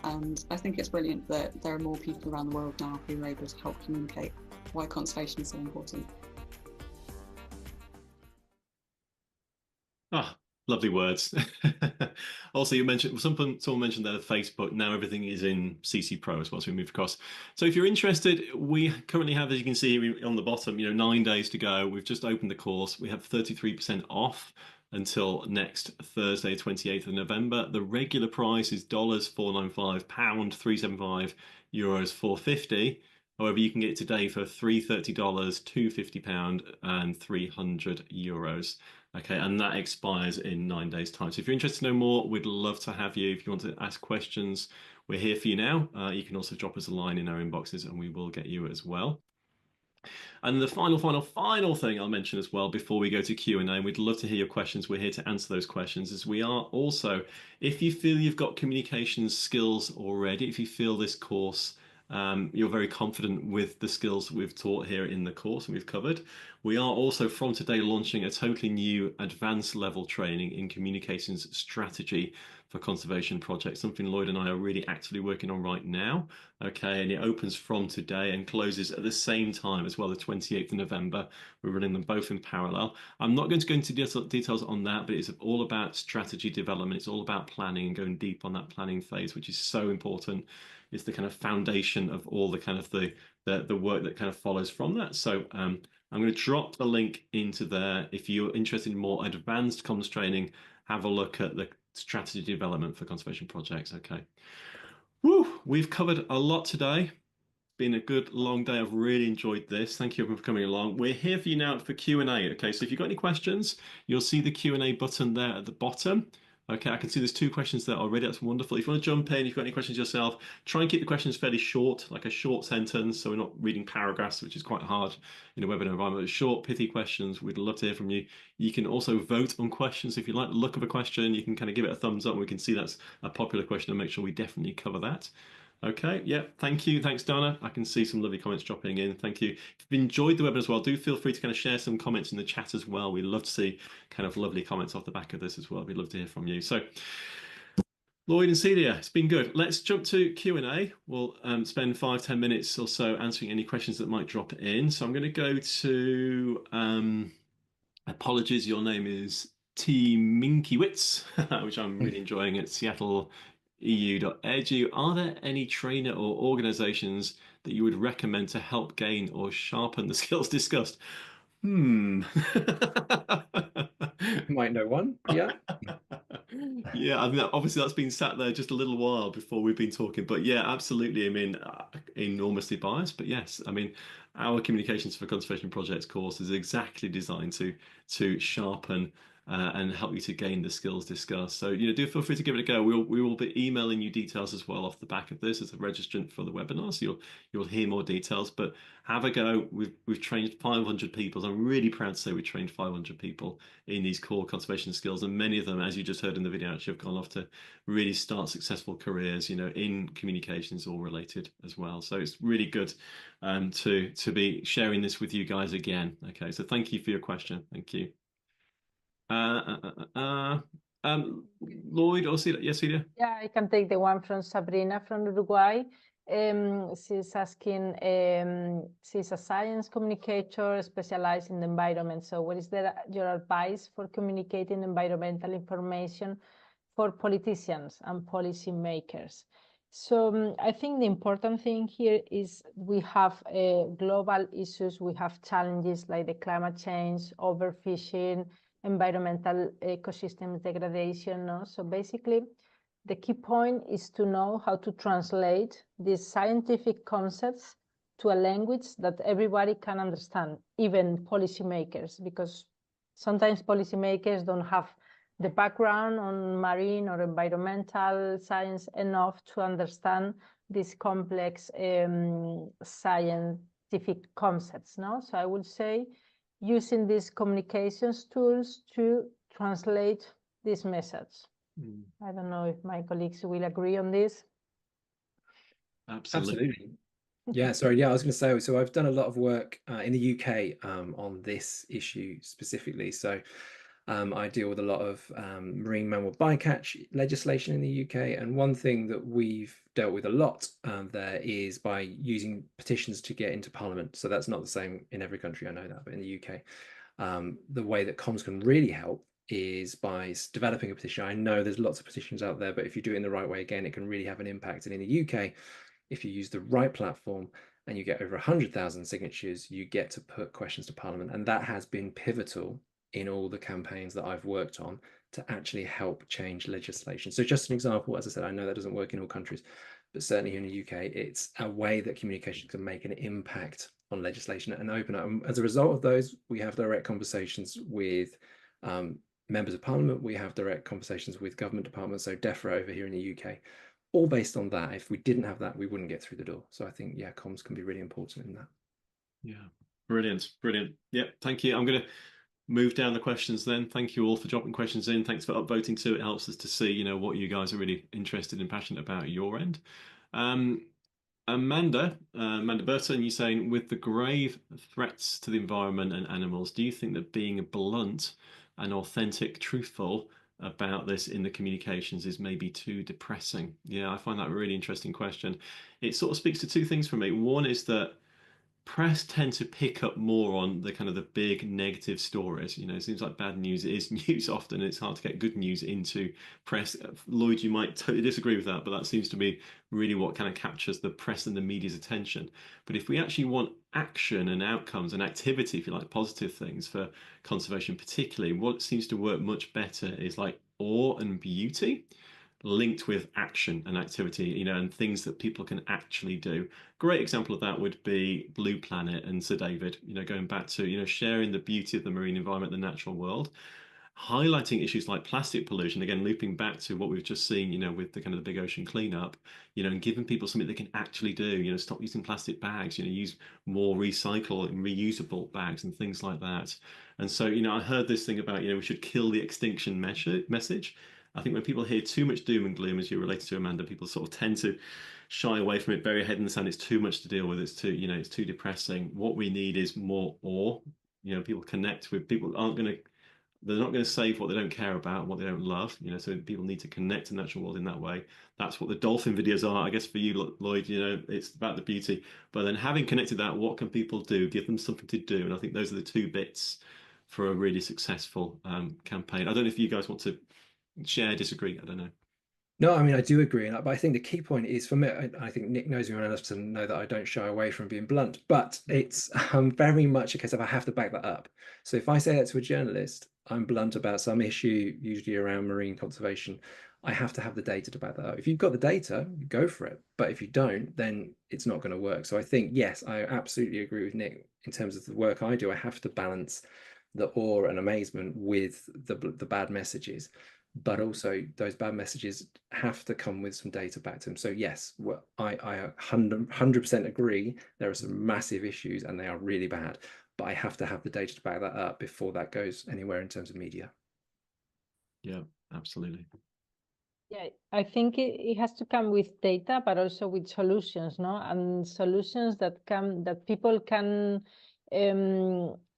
And I think it's brilliant that there are more people around the world now who are able to help communicate why conservation is so important. Ah, lovely words. Also, you mentioned someone mentioned there Facebook. Now everything is in CC Pro as well, so we move across. So if you're interested, we currently have, as you can see here on the bottom, 9 days to go. We've just opened the course. We have 33% off until next Thursday, 28th of November. The regular price is $495, pound $375, euros 450. However, you can get it today for $330, £250, and €300. Okay, and that expires in 9 days' time. So if you're interested to know more, we'd love to have you. If you want to ask questions, we're here for you now. You can also drop us a line in our inboxes and we will get you as well. And the final thing I'll mention as well before we go to Q&A, and we'd love to hear your questions. We're here to answer those questions. Is we are also, if you feel you've got communications skills already, if you feel this course you're very confident with the skills we've taught here in the course and we've covered, we are also from today launching a totally new advanced level training in communications strategy for conservation projects, something Lloyd and I are really actively working on right now. Okay, and it opens from today and closes at the same time as well, the 28th of November. We're running them both in parallel. I'm not going to go into details on that, but it's all about strategy development. It's all about planning and going deep on that planning phase, which is so important. It's the kind of foundation of all the kind of the work that kind of follows from that. So I'm going to drop the link into there. If you're interested in more advanced comms training, have a look at the strategy development for conservation projects. Okay. Woo, we've covered a lot today. Been a good long day. I've really enjoyed this. Thank you for coming along. We're here for you now for Q&A. Okay, so if you've got any questions, you'll see the Q&A button there at the bottom. Okay, I can see there's 2 questions there already. That's wonderful. If you want to jump in, if you've got any questions yourself, try and keep the questions fairly short, like a short sentence, so we're not reading paragraphs, which is quite hard in a webinar environment. Short, pithy questions. We'd love to hear from you. You can also vote on questions. If you like the look of a question, you can kind of give it a thumbs up and we can see that's a popular question and make sure we definitely cover that. Okay, yeah, thank you. Thanks, Dana. I can see some lovely comments dropping in. Thank you. If you've enjoyed the webinar as well, do feel free to kind of share some comments in the chat as well. We'd love to see kind of lovely comments off the back of this as well. We'd love to hear from you. So, Lloyd and Celia, it's been good. Let's jump to Q&A. We'll spend 5-10 minutes or so answering any questions that might drop in. So I'm going to go to, apologies, your name is T. Minkiewicz, which I'm really enjoying at Seattle EU.edu. Are there any trainer or organizations that you would recommend to help gain or sharpen the skills discussed? Might know one. Yeah. Yeah, I mean, obviously that's been sat there just a little while before we've been talking, but yeah, absolutely. I mean, enormously biased, but yes, I mean, our Communications for Conservation Projects course is exactly designed to sharpen and help you to gain the skills discussed. So, do feel free to give it a go. We will be emailing you details as well off the back of this as a registrant for the webinar, so you'll hear more details. But have a go. We've trained 500 people. I'm really proud to say we trained 500 people in these core conservation skills, and many of them, as you just heard in the video, actually have gone off to really start successful careers, in communications or related as well. So it's really good to be sharing this with you guys again. Okay, so thank you for your question. Thank you. Lloyd or Celia? Yes, Celia? Yeah, I can take the one from Sabrina from Uruguay. She's asking, she's a science communicator specialized in the environment. So what is your advice for communicating environmental information for politicians and policy makers? So I think the important thing here is we have global issues. We have challenges like the climate change, overfishing, environmental ecosystems degradation. No? So basically, the key point is to know how to translate these scientific concepts to a language that everybody can understand, even policymakers, because sometimes policymakers don't have the background on marine or environmental science enough to understand these complex scientific concepts. No? So I would say using these communications tools to translate this message. I don't know if my colleagues will agree on this. Absolutely. Yeah, sorry. Yeah, I was going to say, so I've done a lot of work in the UK on this issue specifically. So I deal with a lot of marine mammal bycatch legislation in the UK. And one thing that we've dealt with a lot there is by using petitions to get into Parliament. So that's not the same in every country, I know that, but in the UK, the way that comms can really help is by developing a petition. I know there's lots of petitions out there, but if you do it in the right way, again, it can really have an impact. And in the UK, if you use the right platform and you get over 100,000 signatures, you get to put questions to Parliament. And that has been pivotal in all the campaigns that I've worked on to actually help change legislation. So just an example, as I said, I know that doesn't work in all countries, but certainly in the UK, it's a way that communication can make an impact on legislation and open up. And as a result of those, we have direct conversations with members of Parliament, we have direct conversations with government departments, so DEFRA over here in the UK, all based on that. If we didn't have that, we wouldn't get through the door. So I think, yeah, comms can be really important in that. Yeah, brilliant, brilliant. Yep, thank you. I'm going to move down the questions then. Thank you all for dropping questions in. Thanks for upvoting too. It helps us to see, you know, what you guys are really interested and passionate about at your end. Amanda Burton, you're saying, with the grave threats to the environment and animals, do you think that being blunt and authentic, truthful about this in the communications is maybe too depressing? Yeah, I find that a really interesting question. It sort of speaks to two things for me. One is that press tend to pick up more on the kind of the big negative stories. You know, it seems like bad news is news often. It's hard to get good news into press. Lloyd, you might totally disagree with that, but that seems to be really what kind of captures the press and the media's attention. But if we actually want action and outcomes and activity, if you like, positive things for conservation particularly, what seems to work much better is like awe and beauty linked with action and activity, you know, and things that people can actually do. Great example of that would be Blue Planet and Sir David, you know, going back to, you know, sharing the beauty of the marine environment, the natural world, highlighting issues like plastic pollution, again, looping back to what we've just seen, you know, with the kind of the big ocean cleanup, you know, and giving people something they can actually do, you know, stop using plastic bags, you know, use more recyclable and reusable bags and things like that. And so, you know, I heard this thing about, you know, we should kill the extinction message. I think when people hear too much doom and gloom, as you related to, Amanda, people sort of tend to shy away from it, bury your head in the sand. It's too much to deal with. It's too, you know, it's too depressing. What we need is more awe. You know, people connect with people they're not going to save what they don't care about, what they don't love. You know, so people need to connect to the natural world in that way. That's what the dolphin videos are, I guess, for you, Lloyd. You know, it's about the beauty. But then having connected that, what can people do? Give them something to do. And I think those are the two bits for a really successful campaign. I don't know if you guys want to share, disagree, I don't know. No, I mean, I do agree. But I think the key point is, for me, I think Nick knows me well enough to know that I don't shy away from being blunt, but it's very much a case of I have to back that up. So if I say that to a journalist, I'm blunt about some issue, usually around marine conservation, I have to have the data to back that up. If you've got the data, go for it. But if you don't, then it's not going to work. So I think, yes, I absolutely agree with Nick in terms of the work I do. I have to balance the awe and amazement with the bad messages. But also those bad messages have to come with some data back to them. So yes, well, I 100% agree. There are some massive issues and they are really bad, but I have to have the data to back that up before that goes anywhere in terms of media. Yeah, absolutely. Yeah, I think it has to come with data, but also with solutions, no? And solutions that people can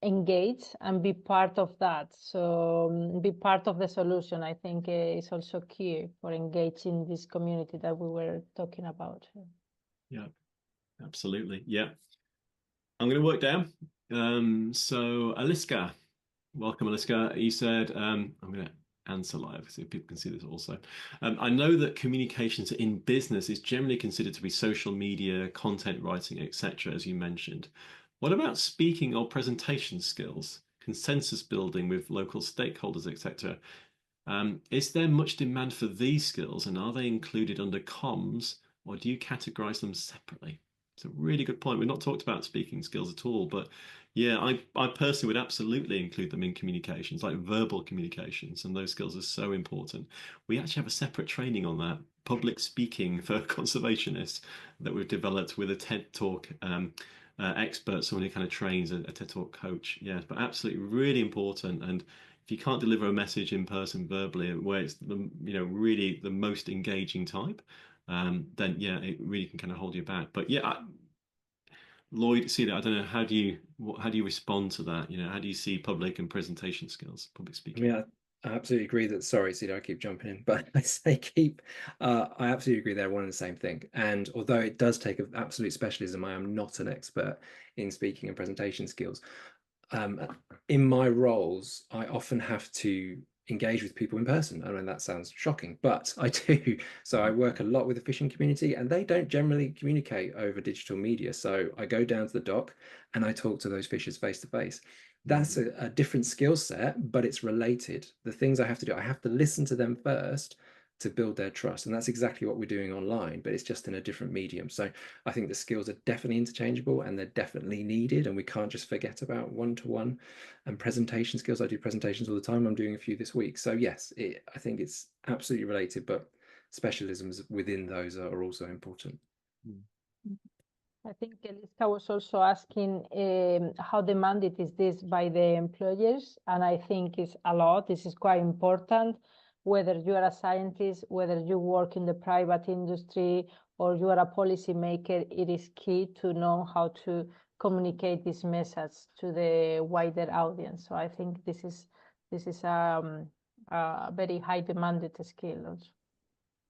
engage and be part of that. So be part of the solution, I think, is also key for engaging this community that we were talking about. Yeah, absolutely. Yeah. I'm going to work down. So Aliska, welcome, Aliska. You said, I'm going to answer live so people can see this also. I know that communications in business is generally considered to be social media, content writing, etc., as you mentioned. What about speaking or presentation skills, consensus building with local stakeholders, etc.? Is there much demand for these skills, and are they included under comms, or do you categorize them separately? It's a really good point. We've not talked about speaking skills at all, but yeah, I personally would absolutely include them in communications, like verbal communications, and those skills are so important. We actually have a separate training on that, public speaking for conservationists, that we've developed with a TED Talk expert, someone who kind of trains a TED Talk coach. Yes, but absolutely really important. And if you can't deliver a message in person verbally, where it's the, you know, really the most engaging type, then yeah, it really can kind of hold you back. But yeah, Lloyd, see that, I don't know, how do you respond to that? You know, how do you see public and presentation skills, public speaking? Yeah, I absolutely agree that, sorry, Cedar, I keep jumping in, but I say I absolutely agree they're one and the same thing. And although it does take an absolute specialism, I am not an expert in speaking and presentation skills. In my roles, I often have to engage with people in person. I mean, that sounds shocking, but I do. So I work a lot with the fishing community, and they don't generally communicate over digital media. So I go down to the dock and I talk to those fishers face to face. That's a different skill set, but it's related. The things I have to do, I have to listen to them first to build their trust. And that's exactly what we're doing online, but it's just in a different medium. So I think the skills are definitely interchangeable and they're definitely needed. And we can't just forget about one-to-one and presentation skills. I do presentations all the time. I'm doing a few this week. So yes, I think it's absolutely related, but specialisms within those are also important. I think Eliska was also asking how demanded is this by the employers, and I think it's a lot. This is quite important, whether you are a scientist, whether you work in the private industry, or you are a policymaker. It is key to know how to communicate this message to the wider audience. So I think this is a very high demanded skill also.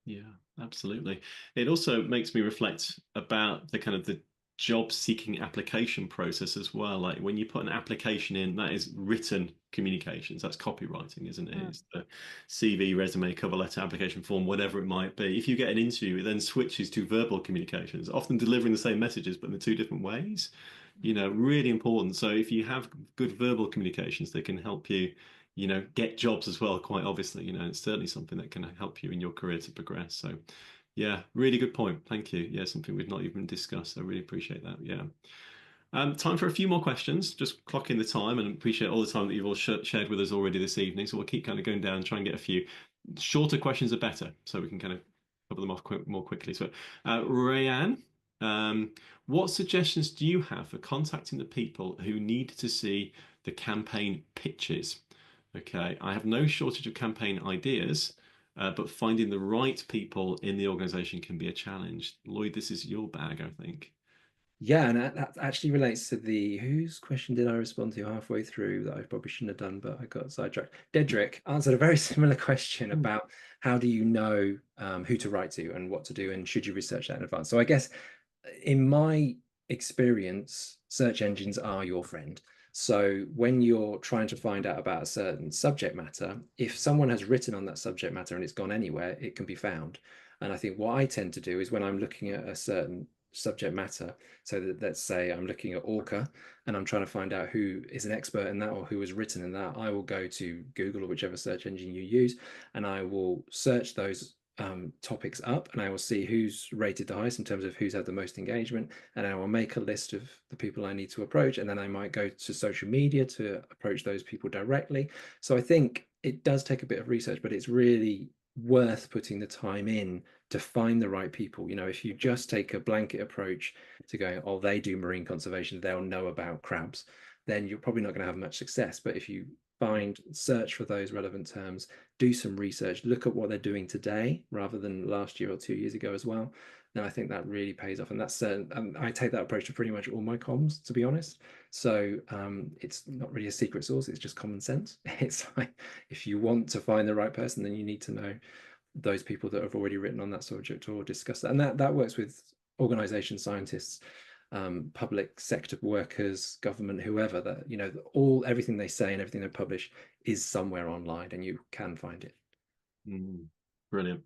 Yeah, absolutely. It also makes me reflect about the kind of the job seeking application process as well. Like when you put an application in, that is written communications, that's copywriting, isn't it? It's the CV, resume, cover letter, application form, whatever it might be. If you get an interview, it then switches to verbal communications, often delivering the same messages, but in two different ways. You know, really important. So if you have good verbal communications, they can help you, you know, get jobs as well, quite obviously. You know, it's certainly something that can help you in your career to progress. So yeah, really good point. Thank you. Yeah, something we've not even discussed. I really appreciate that. Yeah. Time for a few more questions. Just clocking the time, and appreciate all the time that you've all shared with us already this evening. So we'll keep kind of going down and try and get a few. Shorter questions are better, so we can kind of cover them off more quickly. So Rayanne, what suggestions do you have for contacting the people who need to see the campaign pitches? Okay, I have no shortage of campaign ideas, but finding the right people in the organization can be a challenge. Lloyd, this is your bag, I think. Yeah, and that actually relates to whose question did I respond to halfway through that I probably shouldn't have done, but I got sidetracked. Dedrick answered a very similar question about how do you know who to write to and what to do, and should you research that in advance? So I guess in my experience, search engines are your friend. So when you're trying to find out about a certain subject matter, if someone has written on that subject matter and it's gone anywhere, it can be found. And I think what I tend to do is when I'm looking at a certain subject matter, so that let's say I'm looking at Orca and I'm trying to find out who is an expert in that or who has written in that, I will go to Google or whichever search engine you use, and I will search those topics up, and I will see who's rated the highest in terms of who's had the most engagement, and I will make a list of the people I need to approach, and then I might go to social media to approach those people directly. So I think it does take a bit of research, but it's really worth putting the time in to find the right people. You know, if you just take a blanket approach to going, oh, they do marine conservation, they'll know about crabs, then you're probably not going to have much success. But if you search for those relevant terms, do some research, look at what they're doing today rather than last year or 2 years ago as well, then I think that really pays off. And that's certain. I take that approach to pretty much all my comms, to be honest. So it's not really a secret sauce, it's just common sense. It's like, if you want to find the right person, then you need to know those people that have already written on that subject or discussed that. And that works with organizations, scientists, public sector workers, government, whoever, that, you know, everything they say and everything they publish is somewhere online and you can find it. Brilliant.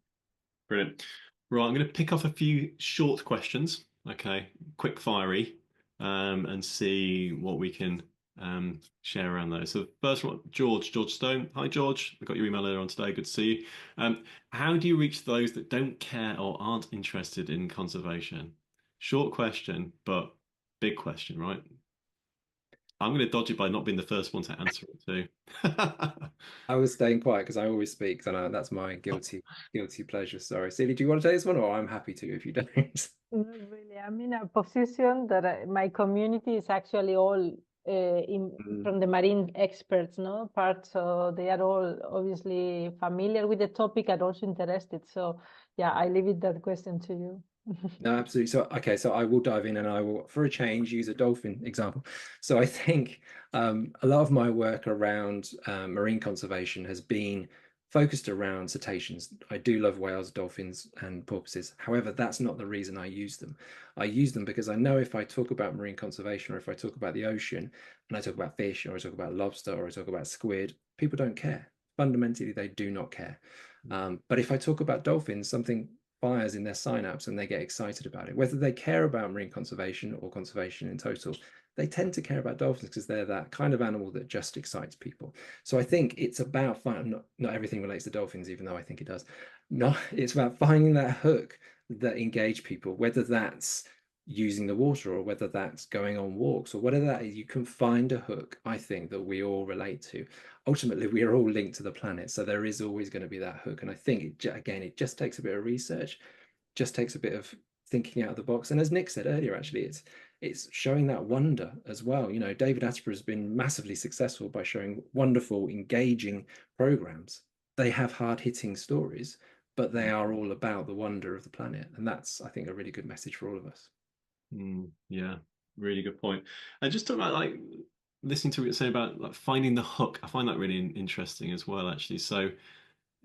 Right, I'm going to pick off a few short questions, okay, quick fiery, and see what we can share around those. So first one, George Stone. Hi George, I got your email earlier on today, good to see you. How do you reach those that don't care or aren't interested in conservation? Short question, but big question, right? I'm going to dodge it by not being the first one to answer it too. I was staying quiet because I always speak, and that's my guilty pleasure. Sorry, Celia, do you want to take this one, or I'm happy to if you don't? Not really. I'm in a position that my community is actually all from the marine experts, no part, so they are all obviously familiar with the topic and also interested. So yeah, I leave it that question to you. No, absolutely. So, okay, so I will dive in and I will, for a change, use a dolphin example. So I think a lot of my work around marine conservation has been focused around cetaceans. I do love whales, dolphins, and porpoises. However, that's not the reason I use them. I use them because I know if I talk about marine conservation, or if I talk about the ocean, and I talk about fish, or I talk about lobster, or I talk about squid, people don't care. fundamentally they do not care. But if I talk about dolphins, something fires in their synapse and they get excited about it. Whether they care about marine conservation or conservation in total, they tend to care about dolphins because they're that kind of animal that just excites people. So I think it's about not everything relates to dolphins, even though I think it does. No, it's about finding that hook that engage people, whether that's using the water or whether that's going on walks or whatever that is. You can find a hook, I think, that we all relate to. Ultimately, we are all linked to the planet, so there is always going to be that hook. And I think it just takes a bit of research, just takes a bit of thinking out of the box. And as Nick said earlier, actually, it's showing that wonder as well. You know, David Attenborough has been massively successful by showing wonderful, engaging programs. They have hard-hitting stories, but they are all about the wonder of the planet. And that's, I think, a really good message for all of us. Yeah, really good point. And just talking about like listening to what you're saying about like finding the hook, I find that really interesting as well, actually. So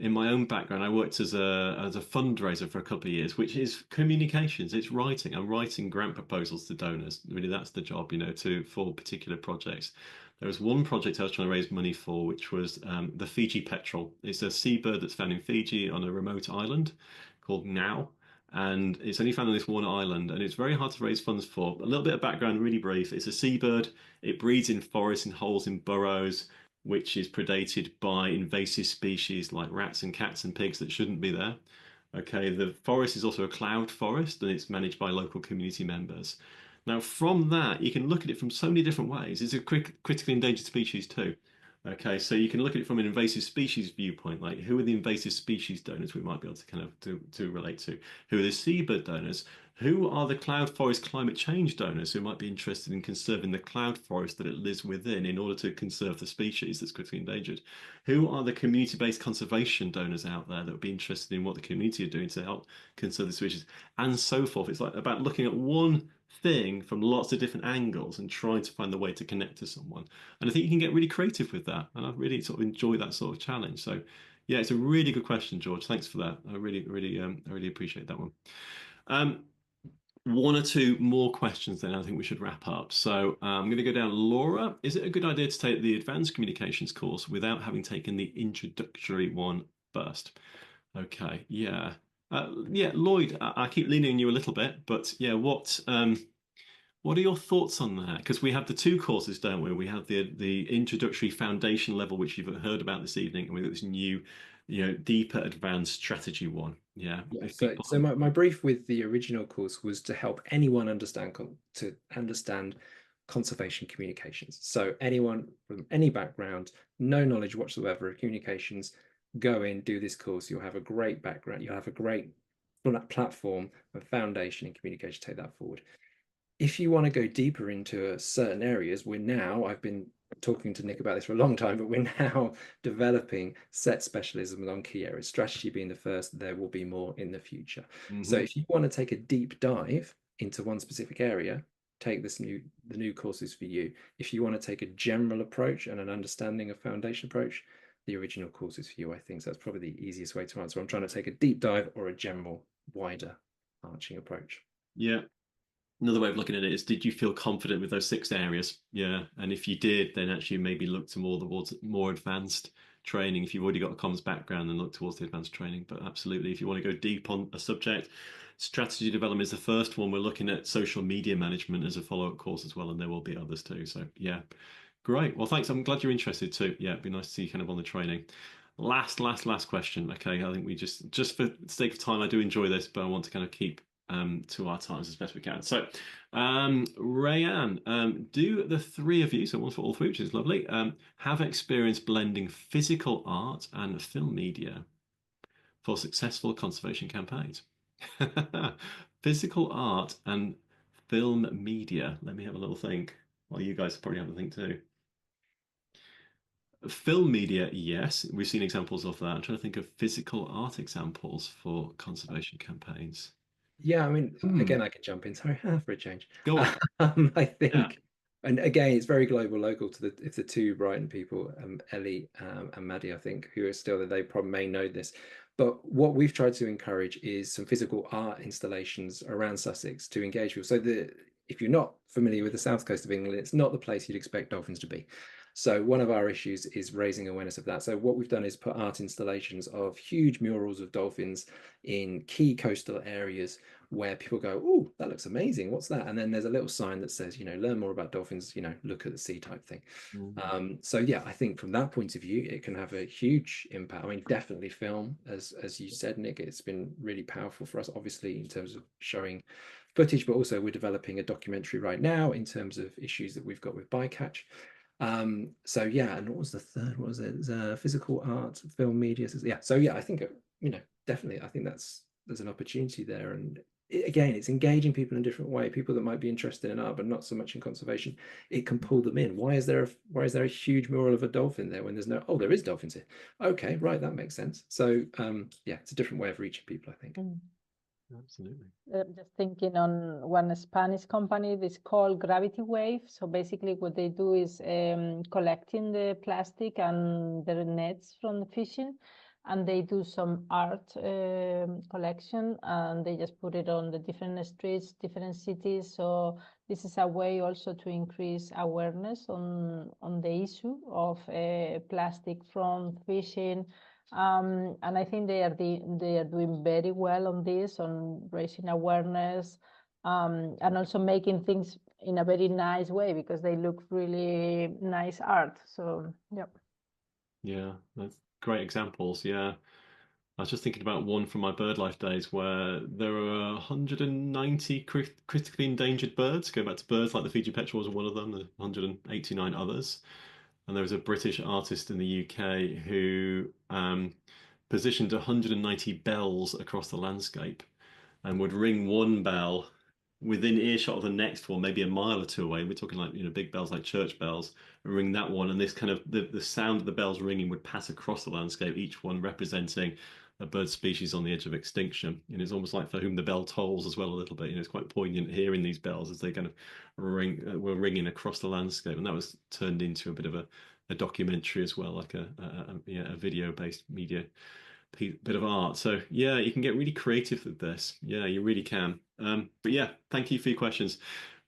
in my own background, I worked as a fundraiser for a couple of years, which is communications. It's writing. I'm writing grant proposals to donors. Really, that's the job, you know, for particular projects. There was one project I was trying to raise money for, which was the Fiji petrel. It's a seabird that's found in Fiji on a remote island called Ngau. And it's only found on this one island, and it's very hard to raise funds for. A little bit of background, really brief. It's a seabird. It breeds in forests, in holes, in burrows, which is predated by invasive species like rats and cats and pigs that shouldn't be there. Okay, the forest is also a cloud forest, and it's managed by local community members. Now, from that, you can look at it from so many different ways. It's a critically endangered species too. Okay, so you can look at it from an invasive species viewpoint, like who are the invasive species donors we might be able to kind of to relate to? Who are the seabird donors? Who are the cloud forest climate change donors who might be interested in conserving the cloud forest that it lives within in order to conserve the species that's critically endangered? Who are the community-based conservation donors out there that would be interested in what the community are doing to help conserve the species, and so forth? It's like about looking at one thing from lots of different angles and trying to find the way to connect to someone. And I think you can get really creative with that. And I really sort of enjoy that sort of challenge. So yeah, it's a really good question, George. Thanks for that. I really appreciate that one. One or two more questions then I think we should wrap up. So I'm going to go down. Laura, is it a good idea to take the advanced communications course without having taken the introductory one first? Okay, yeah. Yeah, Lloyd, I keep leaning on you a little bit, but yeah, what are your thoughts on that? Because we have the two courses, don't we? We have the introductory foundation level, which you've heard about this evening, and we've got this new, you know, deeper advanced strategy one. Yeah. So my brief with the original course was to help anyone understand conservation communications. So anyone from any background, no knowledge whatsoever of communications, go in, do this course. You'll have a great background. You'll have a great platform and foundation in communication. Take that forward. If you want to go deeper into certain areas, I've been talking to Nick about this for a long time, but we're now developing set specialisms on key areas, strategy being the first. There will be more in the future. So if you want to take a deep dive into one specific area, take the new courses for you. If you want to take a general approach and an understanding of foundation approach, the original courses for you, I think. So that's probably the easiest way to answer. I'm trying to take a deep dive or a general, wider, arching approach. Yeah. Another way of looking at it is, did you feel confident with those 6 areas? Yeah. And if you did, then actually maybe look to towards more advanced training. If you've already got a comms background, then look towards the advanced training. But absolutely, if you want to go deep on a subject, strategy development is the first one. We're looking at social media management as a follow-up course as well, and there will be others too. So yeah. Great. Well, thanks. I'm glad you're interested too. Yeah, it'd be nice to see you kind of on the training. Last question. Okay, I think we just for the sake of time, I do enjoy this, but I want to kind of keep to our times as best we can. So, Rayanne, do the three of you, so one for all three, which is lovely, have experience blending physical art and film media for successful conservation campaigns? Physical art and film media. Let me have a little think. Well, you guys probably have a think too. Film media, yes, we've seen examples of that. I'm trying to think of physical art examples for conservation campaigns. Yeah, I mean, again, I can jump in. Sorry, for a change. Go on. I think, and again, it's very global, local to the two Brighton people, Ellie and Maddie, I think, who are still there. They probably may know this. But what we've tried to encourage is some physical art installations around Sussex to engage people. So if you're not familiar with the south coast of England, it's not the place you'd expect dolphins to be. So one of our issues is raising awareness of that. So what we've done is put art installations of huge murals of dolphins in key coastal areas where people go, oh, that looks amazing. What's that? And then there's a little sign that says, learn more about dolphins, look at the sea type thing. So yeah, I think from that point of view, it can have a huge impact. I mean, definitely film, as you said, Nick, it's been really powerful for us, obviously, in terms of showing footage, but also we're developing a documentary right now in terms of issues that we've got with bycatch. So yeah, and what was the third? What was it? Physical art, film, media. Yeah. So yeah, I think definitely, I think there's an opportunity there, and again, it's engaging people in a different way. People that might be interested in art, but not so much in conservation. It can pull them in. Why is there a huge mural of a dolphin there when there's no? Oh, there is dolphins here. Okay, right, that makes sense. So yeah, it's a different way of reaching people, I think. Absolutely. Just thinking on one Spanish company, this called Gravity Wave. So basically what they do is collecting the plastic and the nets from the fishing, and they do some art collection, and they just put it on the different streets, different cities. So this is a way also to increase awareness on the issue of plastic from fishing. And I think they are doing very well on this, on raising awareness, and also making things in a very nice way, because they look really nice art. So yeah, that's great examples. Yeah, I was just thinking about one from my BirdLife days where there are 190 critically endangered birds. Going back to birds, like the Fiji petrel was one of them. There's 189 others. And there was a British artist in the UK who positioned 190 bells across the landscape and would ring one bell within earshot of the next one, maybe a mile or two away. We're talking like big bells like church bells, and ring that one, and this kind of the sound of the bells ringing would pass across the landscape, each one representing a bird species on the edge of extinction. And it's almost like For Whom the Bell Tolls as well a little bit. It's quite poignant hearing these bells as they kind of were ringing across the landscape, and that was turned into a bit of a documentary as well, like a video-based media bit of art. So yeah, you can get really creative with this. Yeah, you really can. But yeah, thank you for your questions.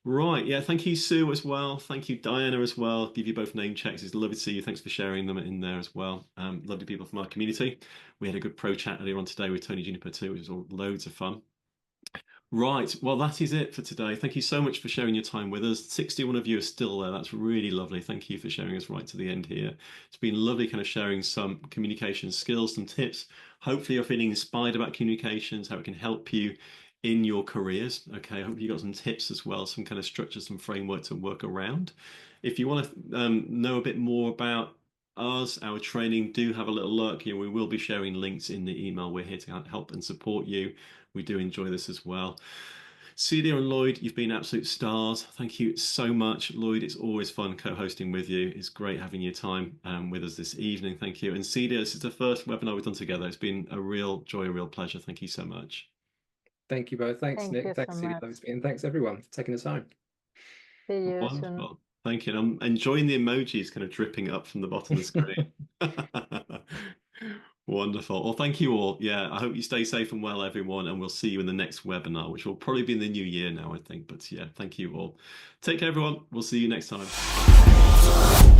Right, yeah, thank you, Sue, as well. Thank you, Diana, as well. Give you both name checks. It's lovely to see you. Thanks for sharing them in there as well. Lovely people from our community. We had a good pro chat earlier on today with Tony Juniper too, which was all loads of fun. Right, well, that is it for today. Thank you so much for sharing your time with us. 61 of you are still there. That's really lovely. Thank you for sharing us right to the end here. It's been lovely kind of sharing some communication skills, some tips. Hopefully you're feeling inspired about communications, how it can help you in your careers. Okay, I hope you got some tips as well, some kind of structure, some framework to work around. If you want to know a bit more about us, our training, do have a little look. We will be sharing links in the email. We're here to help and support you. We do enjoy this as well. Celia and Lloyd, you've been absolute stars. Thank you so much. Lloyd, it's always fun co-hosting with you. It's great having your time with us this evening. Thank you. And Celia, this is the first webinar we've done together. It's been a real joy, a real pleasure. Thank you so much. Thank you both. Thanks, Nick. Thanks, Celia. And thanks, everyone, for taking the time. See you Wonderful. soon. Thank you. And I'm enjoying the emojis kind of dripping up from the bottom of the screen. Wonderful. Well, thank you all. Yeah, I hope you stay safe and well, everyone, and we'll see you in the next webinar, which will probably be in the new year now, I think. But yeah, thank you all. Take care, everyone. We'll see you next time.